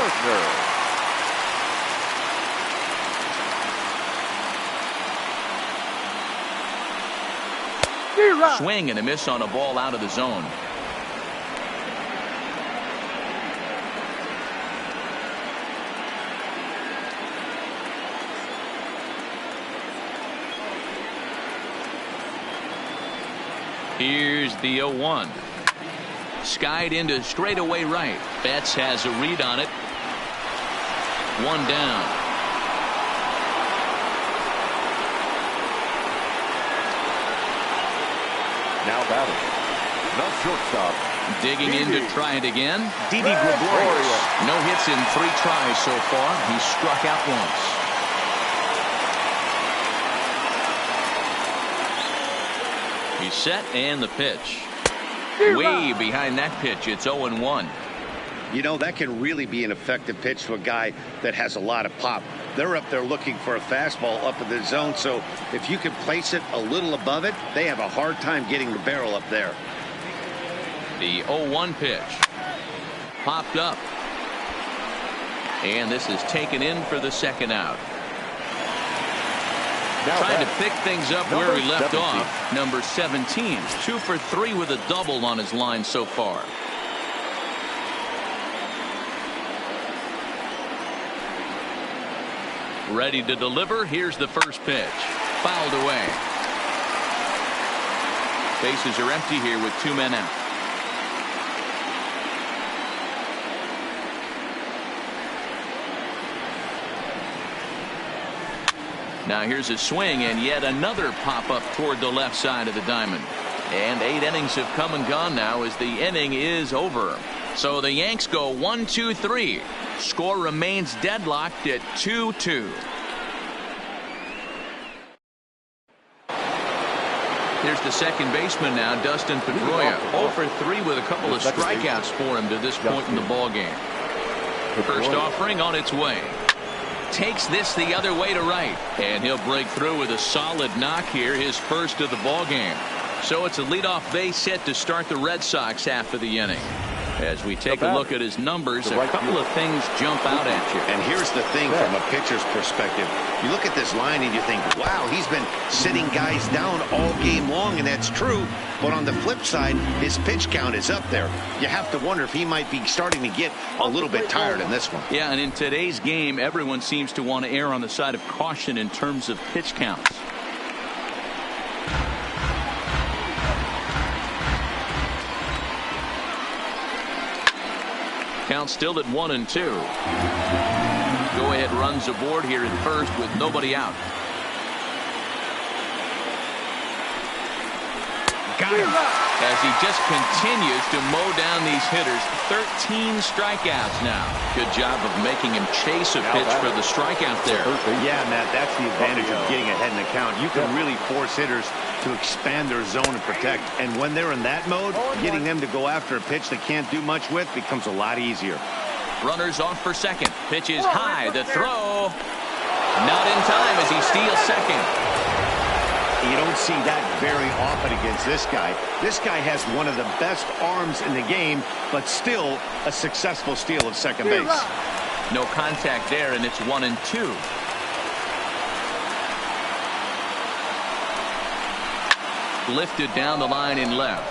Swing and a miss on a ball out of the zone. Here's the 0-1. Skied into straightaway right. Betts has a read on it. One down. Now batting, the shortstop. Digging in to try it again. Didi Gregorius. No hits in 3 tries so far. He struck out once. He's set, and the pitch. Way behind that pitch. It's 0-1. You know, that can really be an effective pitch to a guy that has a lot of pop. They're up there looking for a fastball up in the zone, so if you can place it a little above it, they have a hard time getting the barrel up there. The 0-1 pitch. Popped up. And this is taken in for the second out. Trying to pick things up where he left off. Number 17. 2 for 3 with a double on his line so far. Ready to deliver. Here's the first pitch. Fouled away. Bases are empty here with 2 men out. Now here's a swing, and yet another pop-up toward the left side of the diamond. And 8 innings have come and gone now as the inning is over. So the Yanks go 1-2-3. Score remains deadlocked at 2-2. Here's the second baseman now, Dustin Pedroia. 0 for 3 with a couple of strikeouts for him to this point in the ballgame. First offering on its way. Takes this the other way to right, and he'll break through with a solid knock here, his first of the ball game. So it's a leadoff base hit to start the Red Sox half of the inning. As we take a look at his numbers, a couple of things jump out at you. And here's the thing from a pitcher's perspective. You look at this line and you think, wow, he's been sitting guys down all game long, and that's true. But on the flip side, his pitch count is up there. You have to wonder if he might be starting to get a little bit tired in this one. Yeah, and in today's game, everyone seems to want to err on the side of caution in terms of pitch counts. Count still at 1-2. Go ahead runs aboard here at first with nobody out. Got him. As he just continues to mow down these hitters. 13 strikeouts now. Good job of making him chase a pitch for the strikeout there. Yeah, Matt, that's the advantage of getting ahead in the count. You can really force hitters to expand their zone and protect. And when they're in that mode, getting them to go after a pitch they can't do much with becomes a lot easier. Runners off for second. Pitch is high. The throw. Not in time as he steals second. You don't see that very often against this guy. This guy has one of the best arms in the game, but still a successful steal of second base. No contact there, and it's 1-2. Lifted down the line in left.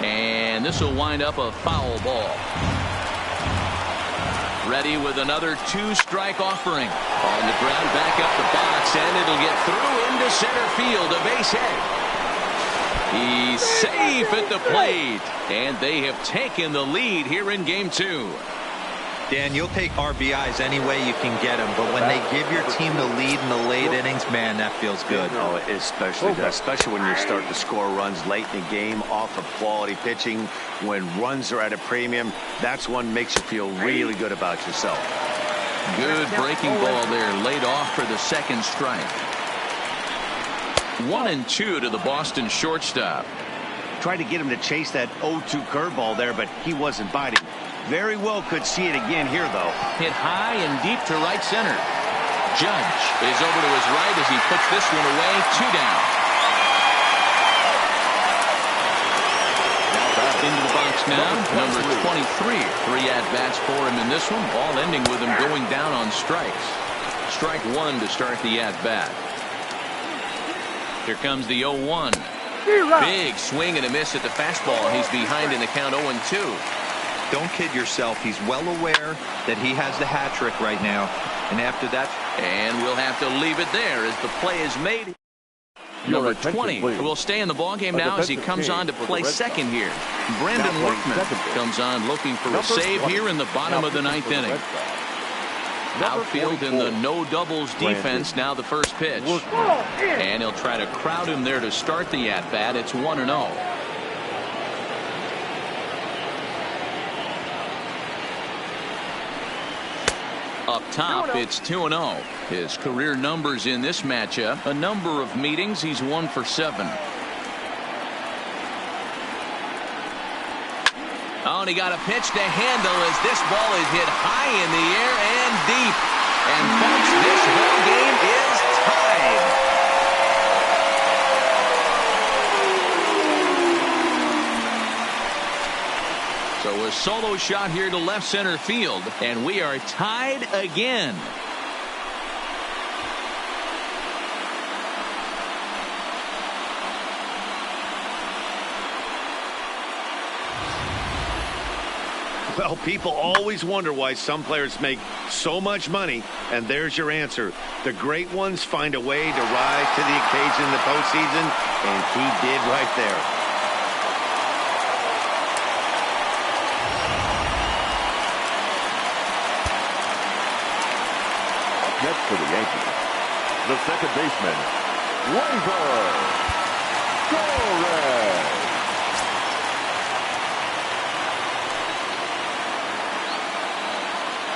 And this will wind up a foul ball. Ready with another 2-strike offering. On the ground, back up the box, and it'll get through into center field, a base hit. He's safe at the plate. And they have taken the lead here in game 2. Dan, you'll take RBIs any way you can get them, but when they give your team the lead in the late innings, man, that feels good. Oh, especially when you start to score runs late in the game off of quality pitching, when runs are at a premium, that's one makes you feel really good about yourself. Good breaking ball there, laid off for the second strike. 1-2 to the Boston shortstop. Tried to get him to chase that 0-2 curveball there, but he wasn't biting. Very well could see it again here, though. Hit high and deep to right center. Judge is over to his right as he puts this one away. 2 down. Into the box now, number 23. 3 at-bats for him in this one, all ending with him going down on strikes. Strike 1 to start the at-bat. Here comes the 0-1. Big swing and a miss at the fastball. He's behind in the count 0-2. Don't kid yourself. He's well aware that he has the hat trick right now. And after that... And we'll have to leave it there as the play is made. Number 20 will stay in the ballgame now as he comes on to play second here. Brandon Workman comes on looking for a save here in the bottom of the 9th inning. Outfield in the no doubles defense. Now the first pitch. And he'll try to crowd him there to start the at-bat. It's 1-0. Up top, it's 2-0. His career numbers in this matchup, a number of meetings, he's 1 for 7. Oh, and he got a pitch to handle as this ball is hit high in the air and deep. And folks, this ball game is tied. So a solo shot here to left center field, and we are tied again. Well, people always wonder why some players make so much money, and there's your answer. The great ones find a way to rise to the occasion in the postseason, and he did right there. Next for the Yankees, the second baseman, Gleyber Torres.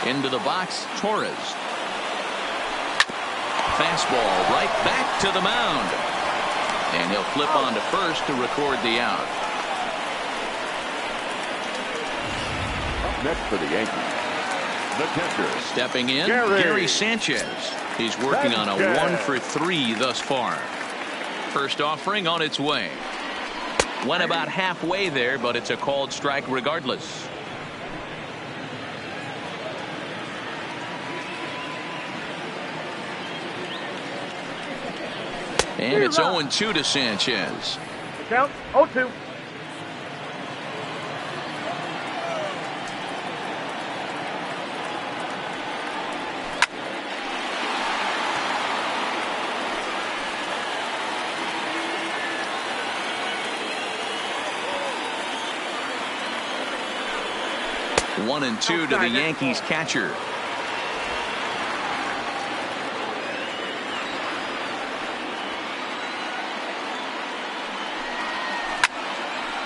Into the box, Torres. Fastball right back to the mound. And he'll flip on to first to record the out. Up next for the Yankees, the catcher. Stepping in, Gary Sanchez. He's working on a 1 for 3 thus far. First offering on its way. Went about halfway there, but it's a called strike regardless. And it's 0-2 to Sanchez. Count 0-2. One and 2 to the Yankees catcher.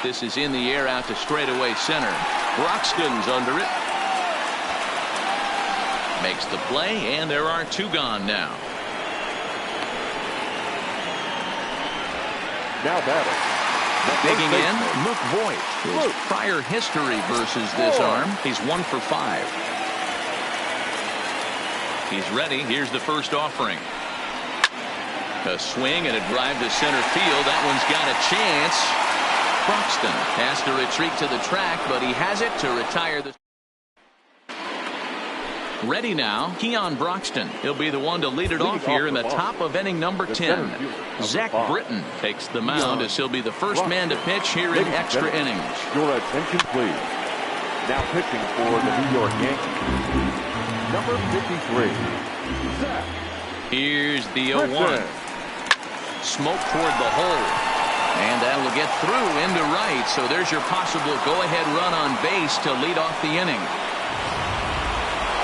This is in the air out to straightaway center. Broxton's under it. Makes the play, and there are 2 gone now. Now batting. Digging in, Luke Voigt. His prior history versus this arm, he's 1 for 5. He's ready. Here's the first offering. A swing and a drive to center field. That one's got a chance. Broxton has to retreat to the track, but he has it to retire the. Ready now, Keon Broxton. He'll be the one to lead it off here in the top of inning number 10. Zach Britton takes the mound as he'll be the first man to pitch here in extra innings. Your attention, please. Now pitching for the New York Yankees, number 53, Zach. Here's the 0-1. Smoke toward the hole. And that'll get through into right. So there's your possible go-ahead run on base to lead off the inning.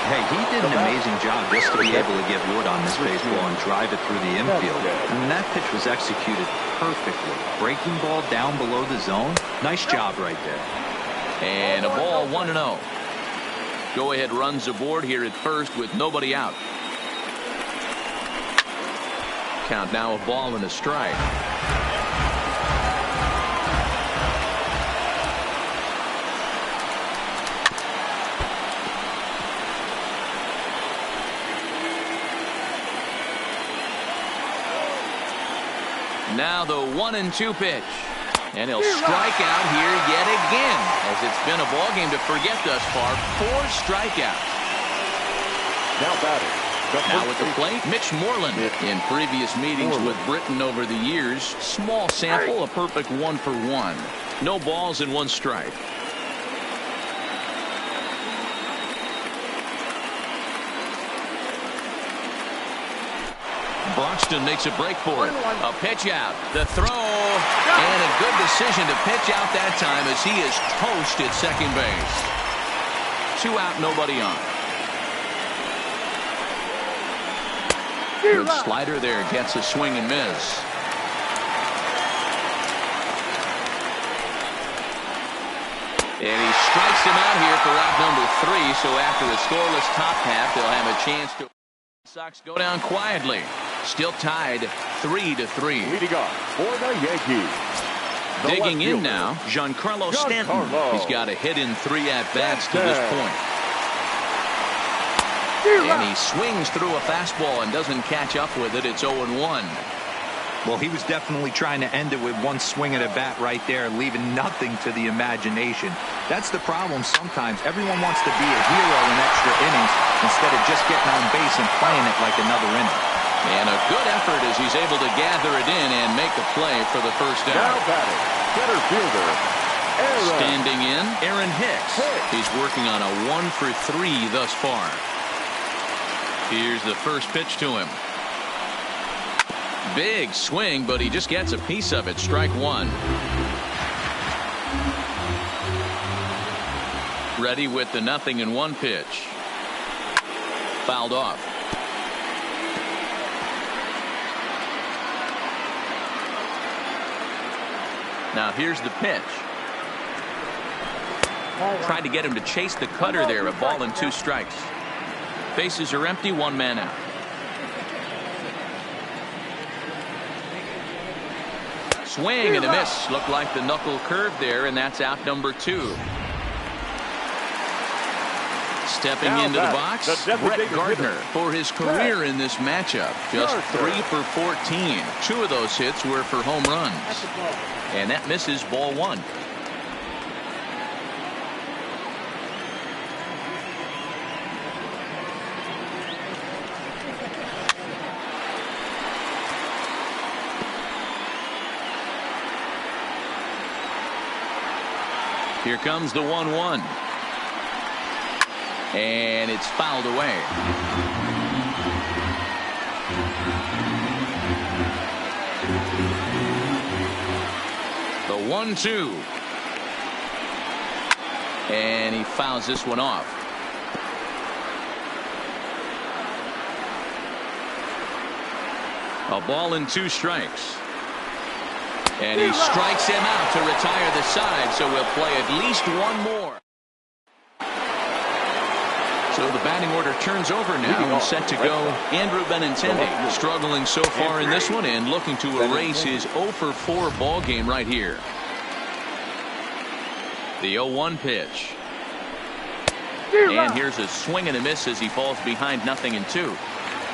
Hey, he did an amazing job just to be able to get wood on this baseball and drive it through the infield. I mean, that pitch was executed perfectly. Breaking ball down below the zone. Nice job right there. And a ball, 1-0. Go-ahead runs aboard here at first with nobody out. Count now, a ball and a strike. Now the 1-2 pitch. And he'll strike out here yet again, as it's been a ball game to forget thus far. 4 strikeouts. Now batting. Now at the plate, Mitch Moreland. In previous meetings with Britain over the years, small sample, a perfect 1 for 1. No balls and 1 strike. Broxton makes a break for it. A pitch out. The throw. And a good decision to pitch out that time as he is toast at second base. 2 out, nobody on. Good slider there. Gets a swing and miss. And he strikes him out here for out number 3. So after a scoreless top half, they'll have a chance to. Sox go down quietly. Still tied 3-3. Leading off for the Yankees. Digging in now, Giancarlo Stanton. He's got a hit in 3 at-bats to this point. And he swings through a fastball and doesn't catch up with it. It's 0-1. Well, he was definitely trying to end it with 1 swing at a bat right there, leaving nothing to the imagination. That's the problem sometimes. Everyone wants to be a hero in extra innings instead of just getting on base and playing it like another inning. And a good effort as he's able to gather it in and make a play for the first down. Now batting, center fielder, Aaron. Standing in, Aaron Hicks. He's working on a 1 for 3 thus far. Here's the first pitch to him. Big swing, but he just gets a piece of it. Strike 1. Ready with the 0-1 pitch. Fouled off. Now here's the pitch. Tried to get him to chase the cutter there. A ball and 2 strikes. Bases are empty. 1 man out. Swing and a miss. Looked like the knuckle curve there, and that's out number 2. Stepping into the box, Brett Gardner for his career in this matchup. Just 3 for 14. 2 of those hits were for home runs. And that misses, ball 1. Here comes the 1-1. And it's fouled away. The 1-2. And he fouls this one off. A ball and 2 strikes. And he strikes him out to retire the side, so we'll play at least 1 more. So the batting order turns over now and set to go. Andrew Benintendi struggling so far in this one and looking to erase his 0 for 4 ball game right here. The 0-1 pitch. And here's a swing and a miss as he falls behind 0-2.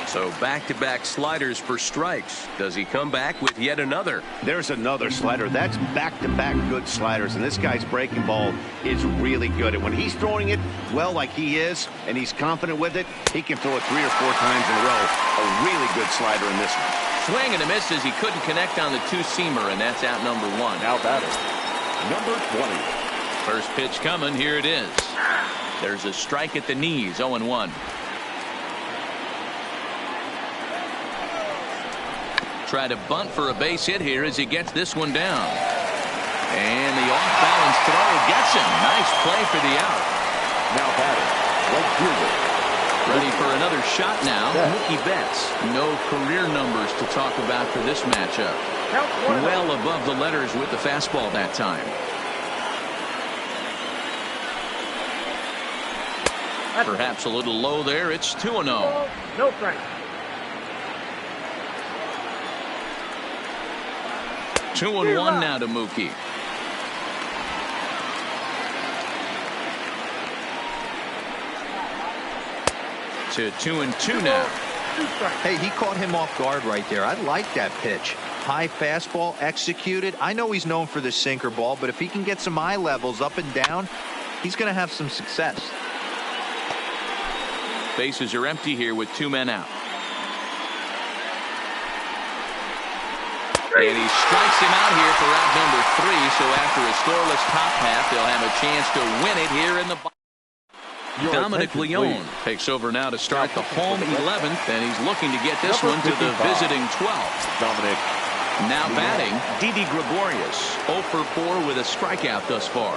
So back-to-back sliders for strikes. Does he come back with yet another? There's another slider. That's back-to-back good sliders, and this guy's breaking ball is really good. And when he's throwing it well like he is, and he's confident with it, he can throw it 3 or 4 times in a row. A really good slider in this one. Swing and a miss as he couldn't connect on the 2-seamer, and that's out number 1. Now batting, number 20. First pitch coming. Here it is. There's a strike at the knees. 0-1. try to bunt for a base hit here as he gets this one down. And the off-balance throw gets him. Nice play for the out. Now batting, right fielder. Ready for another shot now. Mookie Betts. No career numbers to talk about for this matchup. Well above the letters with the fastball that time. Perhaps a little low there. It's 2-0. No strike. 2-1 now to Mookie. To 2-2 now. Hey, he caught him off guard right there. I like that pitch. High fastball executed. I know he's known for the sinker ball, but if he can get some eye levels up and down, he's going to have some success. Bases are empty here with 2 men out. And he strikes him out here for out number 3. So after a scoreless top half, they'll have a chance to win it here in the bottom. Dominic Leone takes over now to start the home 11th, and he's looking to get this one to the visiting 12th. Dominic. Now batting, Didi Gregorius, 0 for 4 with a strikeout thus far.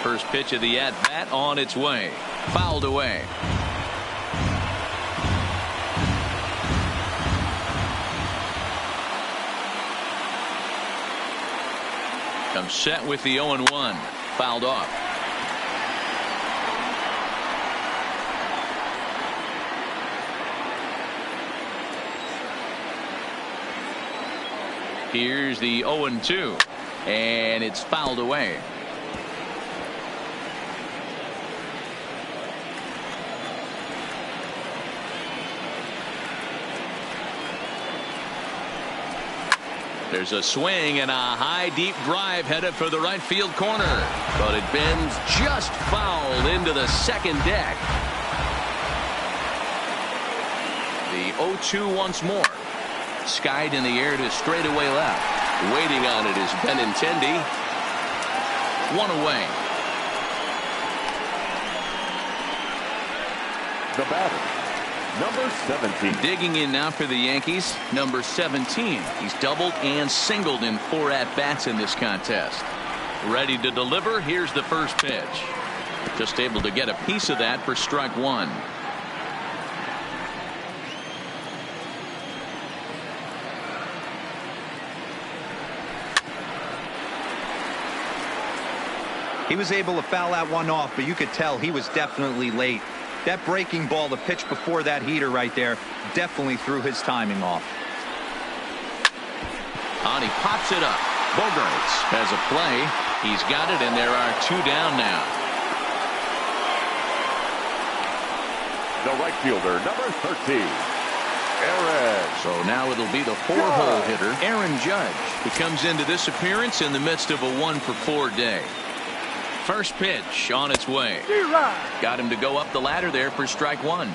First pitch of the at-bat on its way. Fouled away. Comes set with the 0-1. Fouled off. Here's the 0-2. And it's fouled away. There's a swing and a high deep drive headed for the right field corner, but it bends just foul into the second deck. The 0-2 once more. Skied in the air to straightaway left. Waiting on it is Benintendi. 1 away. The batter, number 17. Digging in now for the Yankees, number 17. He's doubled and singled in 4 at-bats in this contest. Ready to deliver. Here's the first pitch. Just able to get a piece of that for strike 1. He was able to foul that one off, but you could tell he was definitely late. That breaking ball, the pitch before that heater right there, definitely threw his timing off. On, he pops it up. Bogarts has a play. He's got it, and there are 2 down now. The right fielder, number 13. Aaron. So now it'll be the 4-hole hitter, Aaron Judge. He comes into this appearance in the midst of a 1 for 4 day. First pitch on its way. Got him to go up the ladder there for strike 1.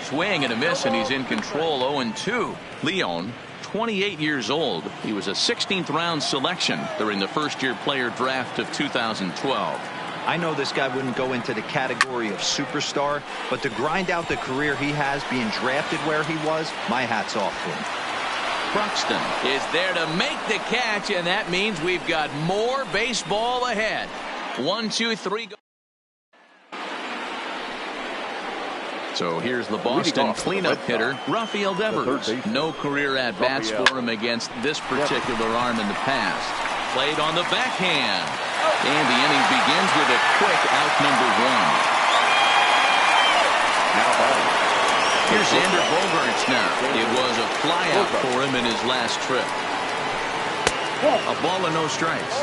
Swing and a miss, and he's in control. 0-2. Leone, 28 years old. He was a 16th round selection during the first-year player draft of 2012. I know this guy wouldn't go into the category of superstar, but to grind out the career he has being drafted where he was, my hat's off to him. Buxton is there to make the catch, and that means we've got more baseball ahead. 1, 2, 3. Go. So here's the Boston cleanup hitter, Rafael Devers. No career at-bats for him against this particular arm in the past. Played on the backhand. And the inning begins with a quick out number 1. Now batting. Here's Xander Bogaerts now. It was a flyout for him in his last trip. A ball and no strikes.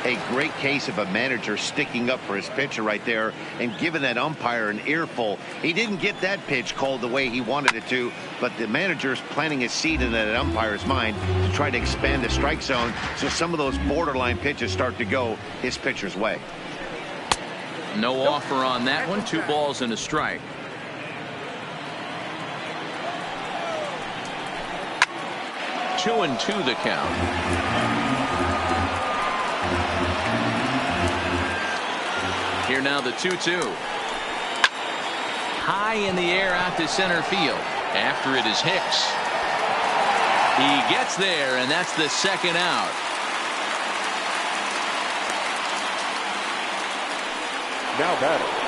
A great case of a manager sticking up for his pitcher right there and giving that umpire an earful. He didn't get that pitch called the way he wanted it to, but the manager's planting a seed in that umpire's mind to try to expand the strike zone so some of those borderline pitches start to go his pitcher's way. No offer on that one. 2 balls and a strike. Two and 2 the count. Here now the 2-2. High in the air out to center field. After it is Hicks. He gets there, and that's the second out. Now batting.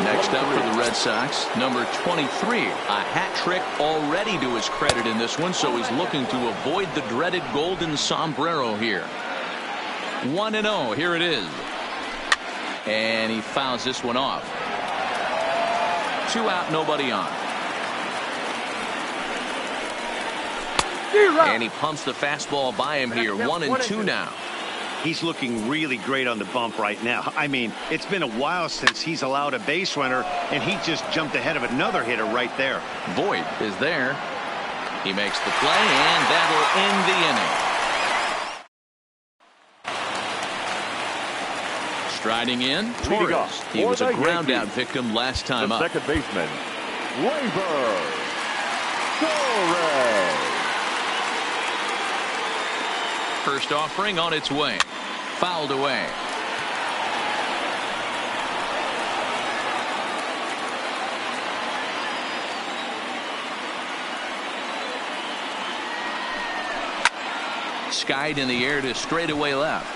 Next up for the Red Sox, number 23. A hat trick already to his credit in this one, so he's looking to avoid the dreaded golden sombrero here. 1-0. Here it is. And he fouls this one off. 2 out, nobody on. And he pumps the fastball by him here. 1-2 now. He's looking really great on the bump right now. I mean, it's been a while since he's allowed a base runner, and he just jumped ahead of another hitter right there. Voit is there. He makes the play, and that'll end the inning. Striding in, Torres. He was a ground-out victim last time up. Second baseman, Labor Torres. First offering on its way. Fouled away. Skied in the air to straightaway left.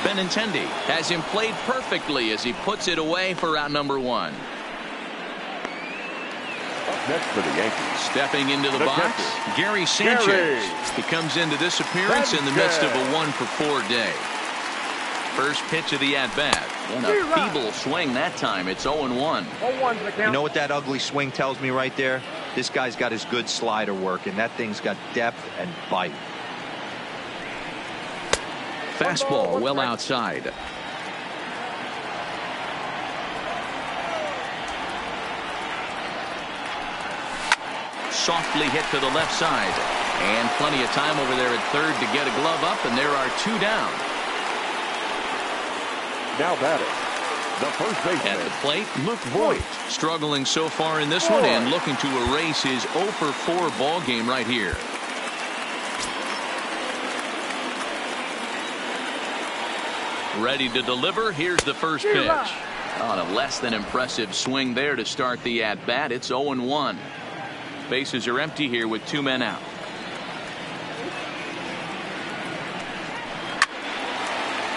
Benintendi has him played perfectly as he puts it away for out number 1. Next for the Yankees. Stepping into the box, catcher, Gary Sanchez. He comes into this appearance in the midst of a 1-for-4 day. First pitch of the at-bat. And a feeble swing that time. It's 0-1. You know what that ugly swing tells me right there? This guy's got his good slider working. That thing's got depth and bite. Fastball well outside. Softly hit to the left side. And plenty of time over there at third to get a glove up, and there are 2 down. Now batting, the first baseman. At the plate, Luke Voit. Struggling so far in this one and looking to erase his 0-for-4 ball game right here. Ready to deliver. Here's the first pitch. On a less than impressive swing there to start the at-bat. It's 0-1. Bases are empty here with 2 men out.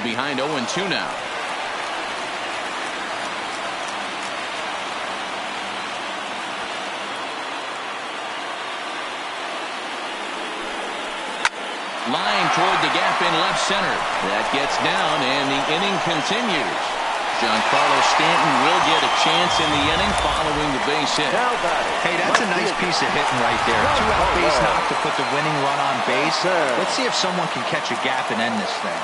Behind 0-2 now. Line toward the gap in left center. That gets down, and the inning continues. Giancarlo Stanton will get a chance in the inning following the base hit. Hey, that's a nice piece of hitting right there. 2-out base knock to put the winning run on base. Let's see if someone can catch a gap and end this thing.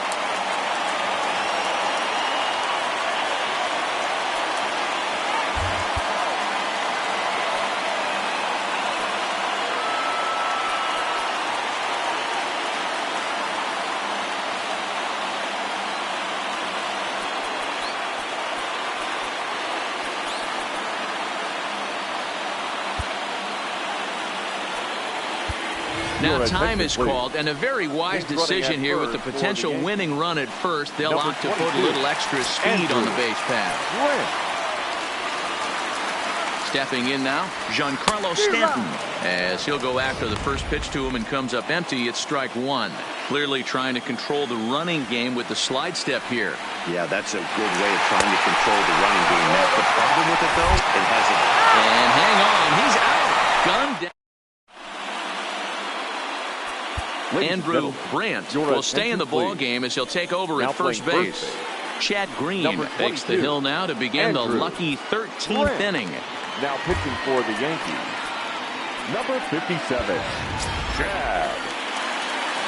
Now time is called, and a very wise decision here with the potential winning run at first. They'll opt to put a little extra speed on the base path. Stepping in now, Giancarlo Stanton, as he'll go after the first pitch to him and comes up empty. It's strike 1. Clearly trying to control the running game with the slide step here. Yeah, that's a good way of trying to control the running game, Matt. The problem with it, though, it hasn't. And hang on, he's out. Gunned down. Andrew Brandt will stay in the ball game as he'll take over at first base. Chad Green takes the hill now to begin the lucky 13th inning. Now pitching for the Yankees, number 57, Chad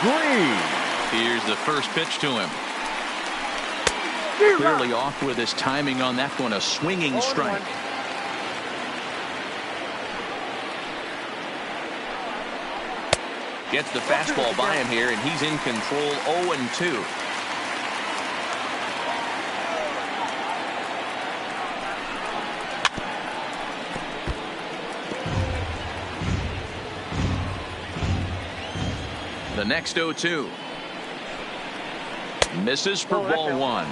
Green. Here's the first pitch to him. Clearly off with his timing on that one, a swinging strike. Gets the fastball by him here, and he's in control. 0-2. The next 0-2. Misses for ball one.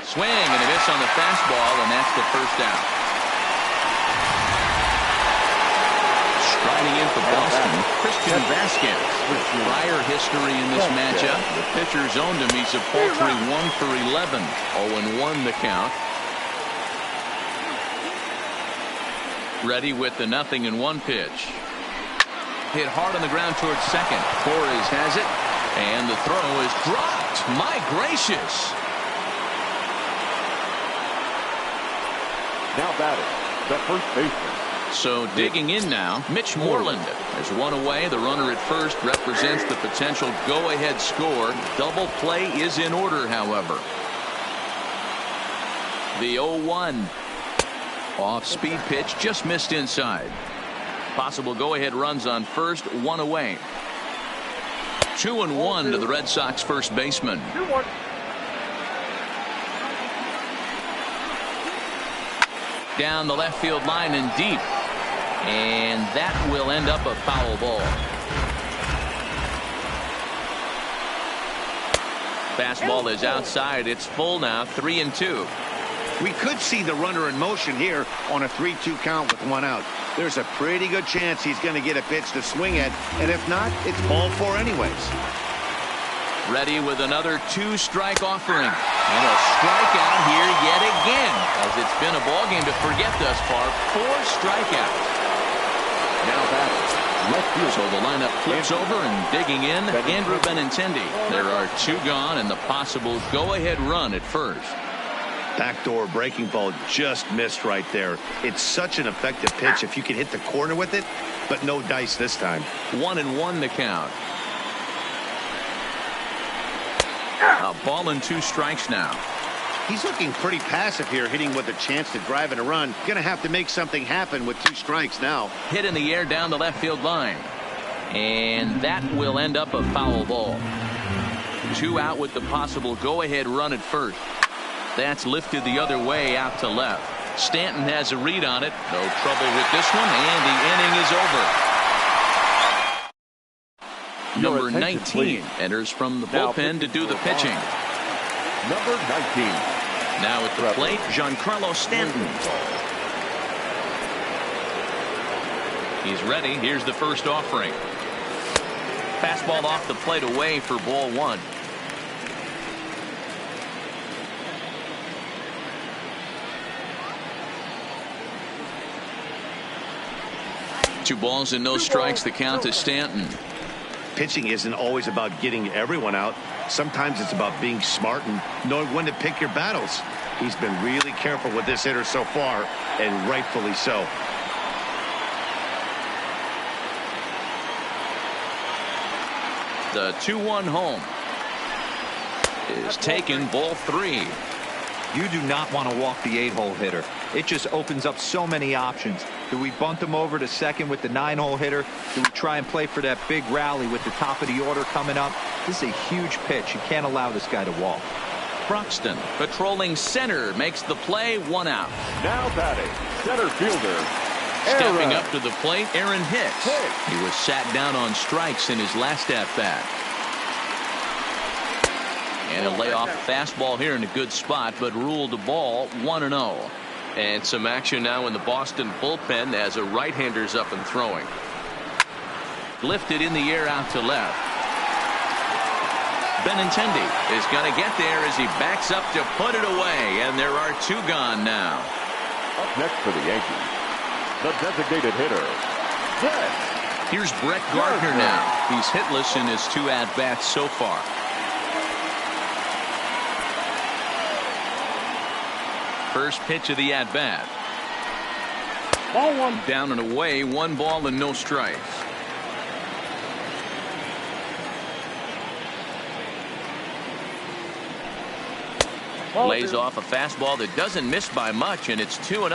Swing and a miss on the fastball, and that's the first out. Striding in for Boston, Christian Vasquez. Prior history in this matchup. The pitcher's owned him. He's a paltry 1 for 11. 0-1 the count. Ready with the 0-1 pitch. Hit hard on the ground towards second. Torres has it, and the throw is dropped. My gracious. Now batting, the first baseman. So digging in now, Mitch Moreland. There's one away. The runner at first represents the potential go-ahead score. Double play is in order, however. The 0-1. Off-speed pitch just missed inside. Possible go-ahead runs on first, one away. 2-1 to the Red Sox first baseman. 2-1. Down the left field line and deep. And that will end up a foul ball. Fastball is outside. It's full now, 3-2. We could see the runner in motion here on a 3-2 count with one out. There's a pretty good chance he's going to get a pitch to swing at, and if not, it's ball four anyways. Ready with another two-strike offering. And a strikeout here yet again, as it's been a ball game to forget thus far. 4 strikeouts. Now batting, left field. So the lineup flips over and digging in, Andrew Benintendi. There are 2 gone and the possible go-ahead run at first. Backdoor breaking ball just missed right there. It's such an effective pitch if you can hit the corner with it, but no dice this time. 1-1 the count. A ball and 2 strikes now. He's looking pretty passive here, hitting with a chance to drive in a run. Gonna have to make something happen with 2 strikes now. Hit in the air down the left field line. And that will end up a foul ball. 2 out with the possible go-ahead run at first. That's lifted the other way out to left. Stanton has a read on it. No trouble with this one, and the inning is over. Number 19 enters from the bullpen to do the pitching. Number 19. Now at the plate, Giancarlo Stanton. He's ready. Here's the first offering. Fastball off the plate away for ball 1. Two balls and no strikes. The count to Stanton. Pitching isn't always about getting everyone out. Sometimes it's about being smart and knowing when to pick your battles. He's been really careful with this hitter so far, and rightfully so. The 2-1 home is taken, ball 3. You do not want to walk the 8-hole hitter. It just opens up so many options. Do we bunt him over to second with the 9-hole hitter? Do we try and play for that big rally with the top of the order coming up? This is a huge pitch. You can't allow this guy to walk. Broxton patrolling center makes the play, 1 out. Now batting, center fielder. Stepping up to the plate, Aaron Hicks. He was sat down on strikes in his last at-bat. And a layoff fastball here in a good spot, but ruled the ball 1-0. And some action now in the Boston bullpen as a right-hander's up and throwing. Lifted in the air out to left. Benintendi is going to get there as he backs up to put it away, and there are 2 gone now. Up next for the Yankees, the designated hitter, Brett. Here's Brett Gardner now. He's hitless in his 2 at-bats so far. First pitch of the at-bat. Ball 1. Down and away, 1 ball and no strikes. Lays off a fastball that doesn't miss by much, and it's 2-0.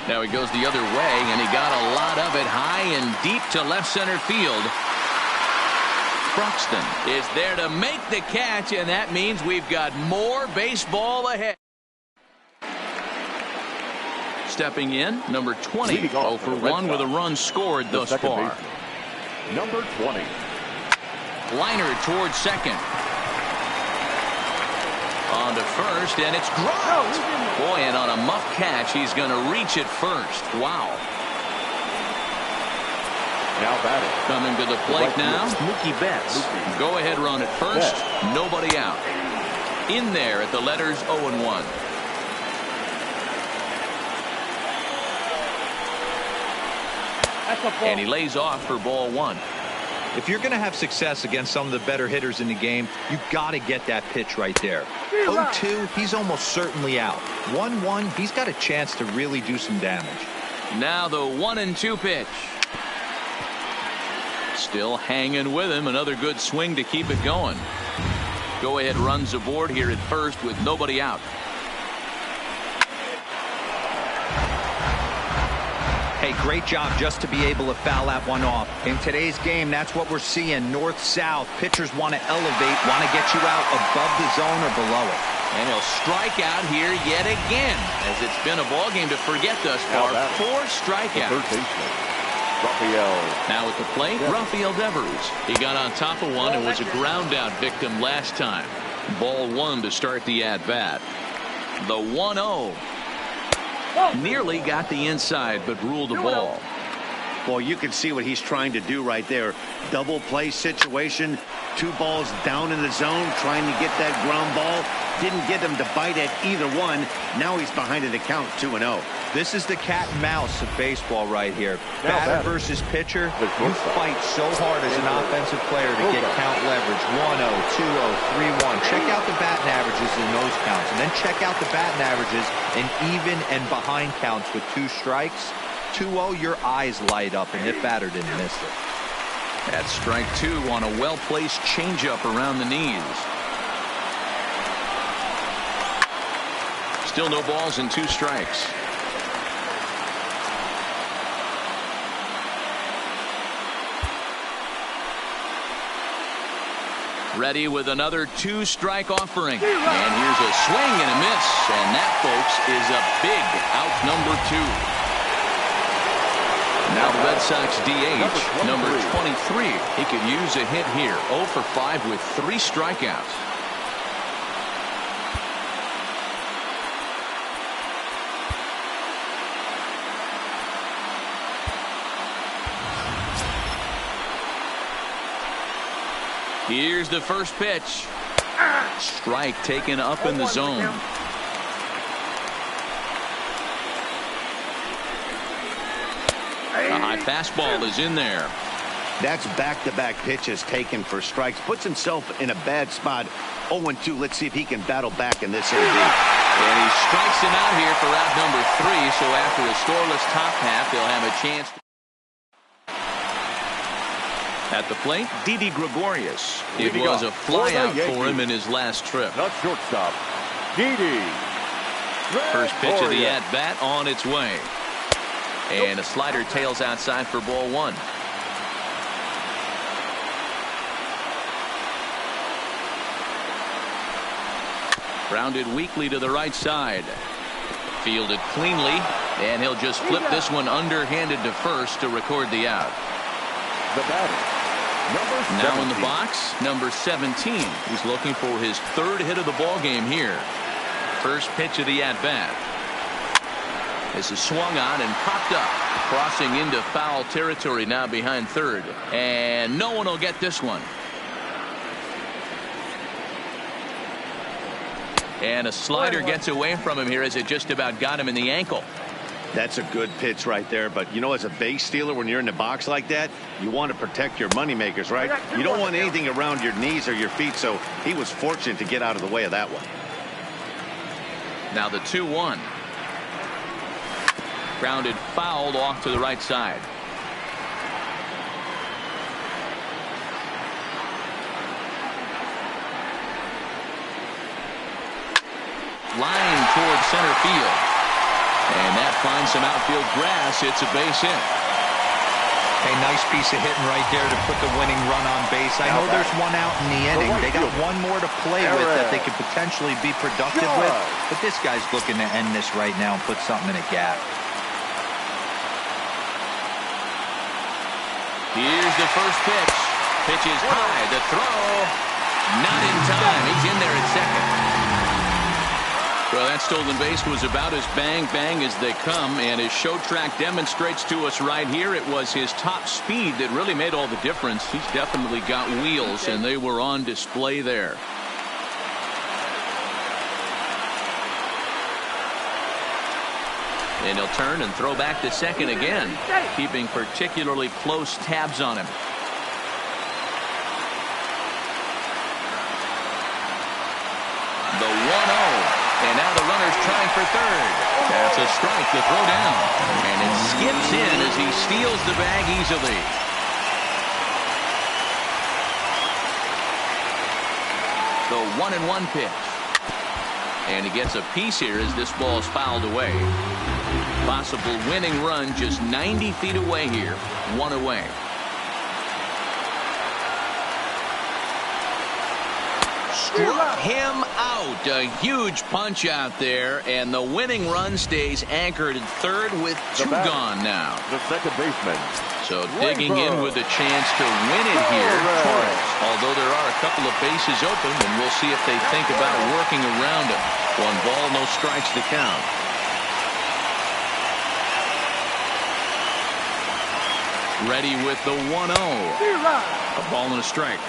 Now he goes the other way, and he got a lot of it high and deep to left center field. Bruxton is there to make the catch, and that means we've got more baseball ahead. Stepping in, number 20, 0 for 1 with a run scored thus far. Number 20. Liner towards second. On to first, and it's dropped. Boy, and on a muff catch, he's going to reach it first. Wow. Now batting. Coming to the plate now, Mookie Betts. Go-ahead run at first, nobody out. In there at the letters 0-1. And he lays off for ball 1. If you're going to have success against some of the better hitters in the game, you got to get that pitch right there. 0-2, he's almost certainly out. 1-1, he's got a chance to really do some damage. Now the 1-2 pitch. Still hanging with him. Another good swing to keep it going. Go-ahead runs aboard here at first with nobody out. Hey, great job just to be able to foul that one off. In today's game, that's what we're seeing. North-south. Pitchers want to elevate, want to get you out above the zone or below it. And he'll strike out here yet again, as it's been a ball game to forget thus far. 4 strikeouts. Now at the plate, Rafael Devers. He got on top of one and was a ground out victim last time. Ball 1 to start the at-bat. The 1-0. Nearly got the inside, but ruled a ball. Well, you can see what he's trying to do right there. Double play situation. 2 balls down in the zone, trying to get that ground ball. Didn't get him to bite at either one. Now he's behind in the count, 2-0. This is the cat and mouse of baseball right here. Batter versus pitcher. You fight so hard as an offensive player to get count leverage. 1-0, 2-0, 3-1. Check out the batting averages in those counts. And then check out the batting averages in even and behind counts with 2 strikes. 2-0, your eyes light up, and if batter didn't miss it. That's strike 2 on a well-placed changeup around the knees. Still no balls and 2 strikes. Ready with another 2-strike offering. And here's a swing and a miss. And that, folks, is a big out number 2. Now the Red Sox DH, number 23. He could use a hit here. 0 for 5 with 3 strikeouts. Here's the first pitch. Strike taken up in the zone. A high fastball is in there. That's back-to-back pitches taken for strikes. Puts himself in a bad spot. 0-2. Let's see if he can battle back in this inning. And he strikes him out here for out number 3. So after a scoreless top half, they'll have a chance. At the plate, Didi Gregorius. It was a flyout for him in his last trip. Not shortstop, Didi. First pitch of the at-bat on its way. And a slider tails outside for ball 1. Grounded weakly to the right side. Fielded cleanly, and he'll just flip this one underhanded to first to record the out. The batter. Now in the box, number 17. He's looking for his 3rd hit of the ball game here. First pitch of the at-bat. This is swung on and popped up, crossing into foul territory now behind third. And no one will get this one. And a slider gets away from him here as it just about got him in the ankle. That's a good pitch right there. But, you know, as a base stealer, when you're in the box like that, you want to protect your moneymakers, right? You don't want anything around your knees or your feet, so he was fortunate to get out of the way of that one. Now the 2-1. Grounded fouled off to the right side. Line toward center field. And that finds some outfield grass. It's a base hit. Hey, nice piece of hitting right there to put the winning run on base. I know there's one out in the inning. They got one more to play with that they could potentially be productive with. But this guy's looking to end this right now and put something in a gap. Here's the first pitch. Pitch is high. The throw. Not in time. He's in there at second. Well, that stolen base was about as bang-bang as they come, and his show track demonstrates to us right here it was his top speed that really made all the difference. He's definitely got wheels, and they were on display there. And he'll turn and throw back to second again, keeping particularly close tabs on him. The 1-0. And now the runner's trying for third. That's a strike to throw down. And it skips in as he steals the bag easily. The 1-1 pitch. And he gets a piece here as this ball's fouled away. Possible winning run just 90 feet away here. One away. Struck him out. A huge punch out there, and the winning run stays anchored at third with two gone now. The second baseman. So digging in with a chance to win it here. Torres. Although there are a couple of bases open, and we'll see if they think about working around him. 1 ball, no strikes to count. Ready with the 1-0. A ball and a strike.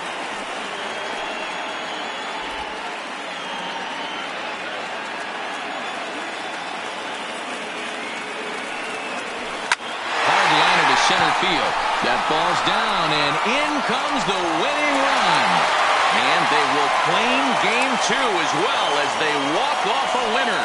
Center field. That ball's down, and in comes the winning run. And they will claim game 2 as well as they walk off a winner.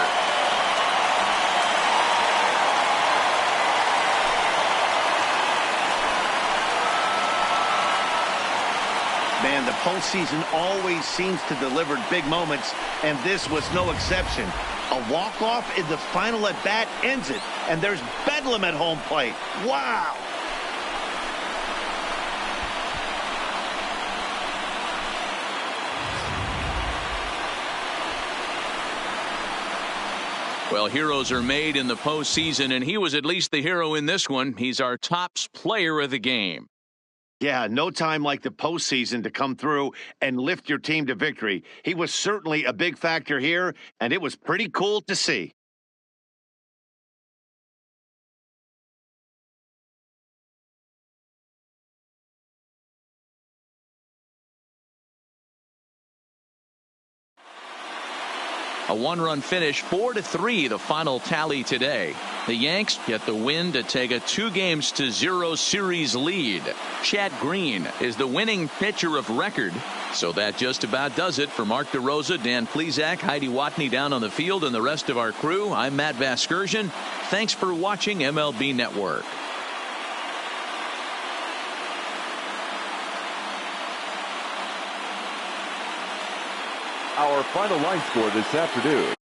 Man, the postseason always seems to deliver big moments, and this was no exception. A walk-off in the final at-bat ends it, and there's bedlam at home plate. Wow! Well, heroes are made in the postseason, and he was at least the hero in this one. He's our top player of the game. Yeah, no time like the postseason to come through and lift your team to victory. He was certainly a big factor here, and it was pretty cool to see. A 1-run finish, 4-3, the final tally today. The Yanks get the win to take a 2-0 series lead. Chad Green is the winning pitcher of record. So that just about does it for Mark DeRosa, Dan Plesac, Heidi Watney down on the field, and the rest of our crew. I'm Matt Vasgersian. Thanks for watching MLB Network. Our final line score this afternoon.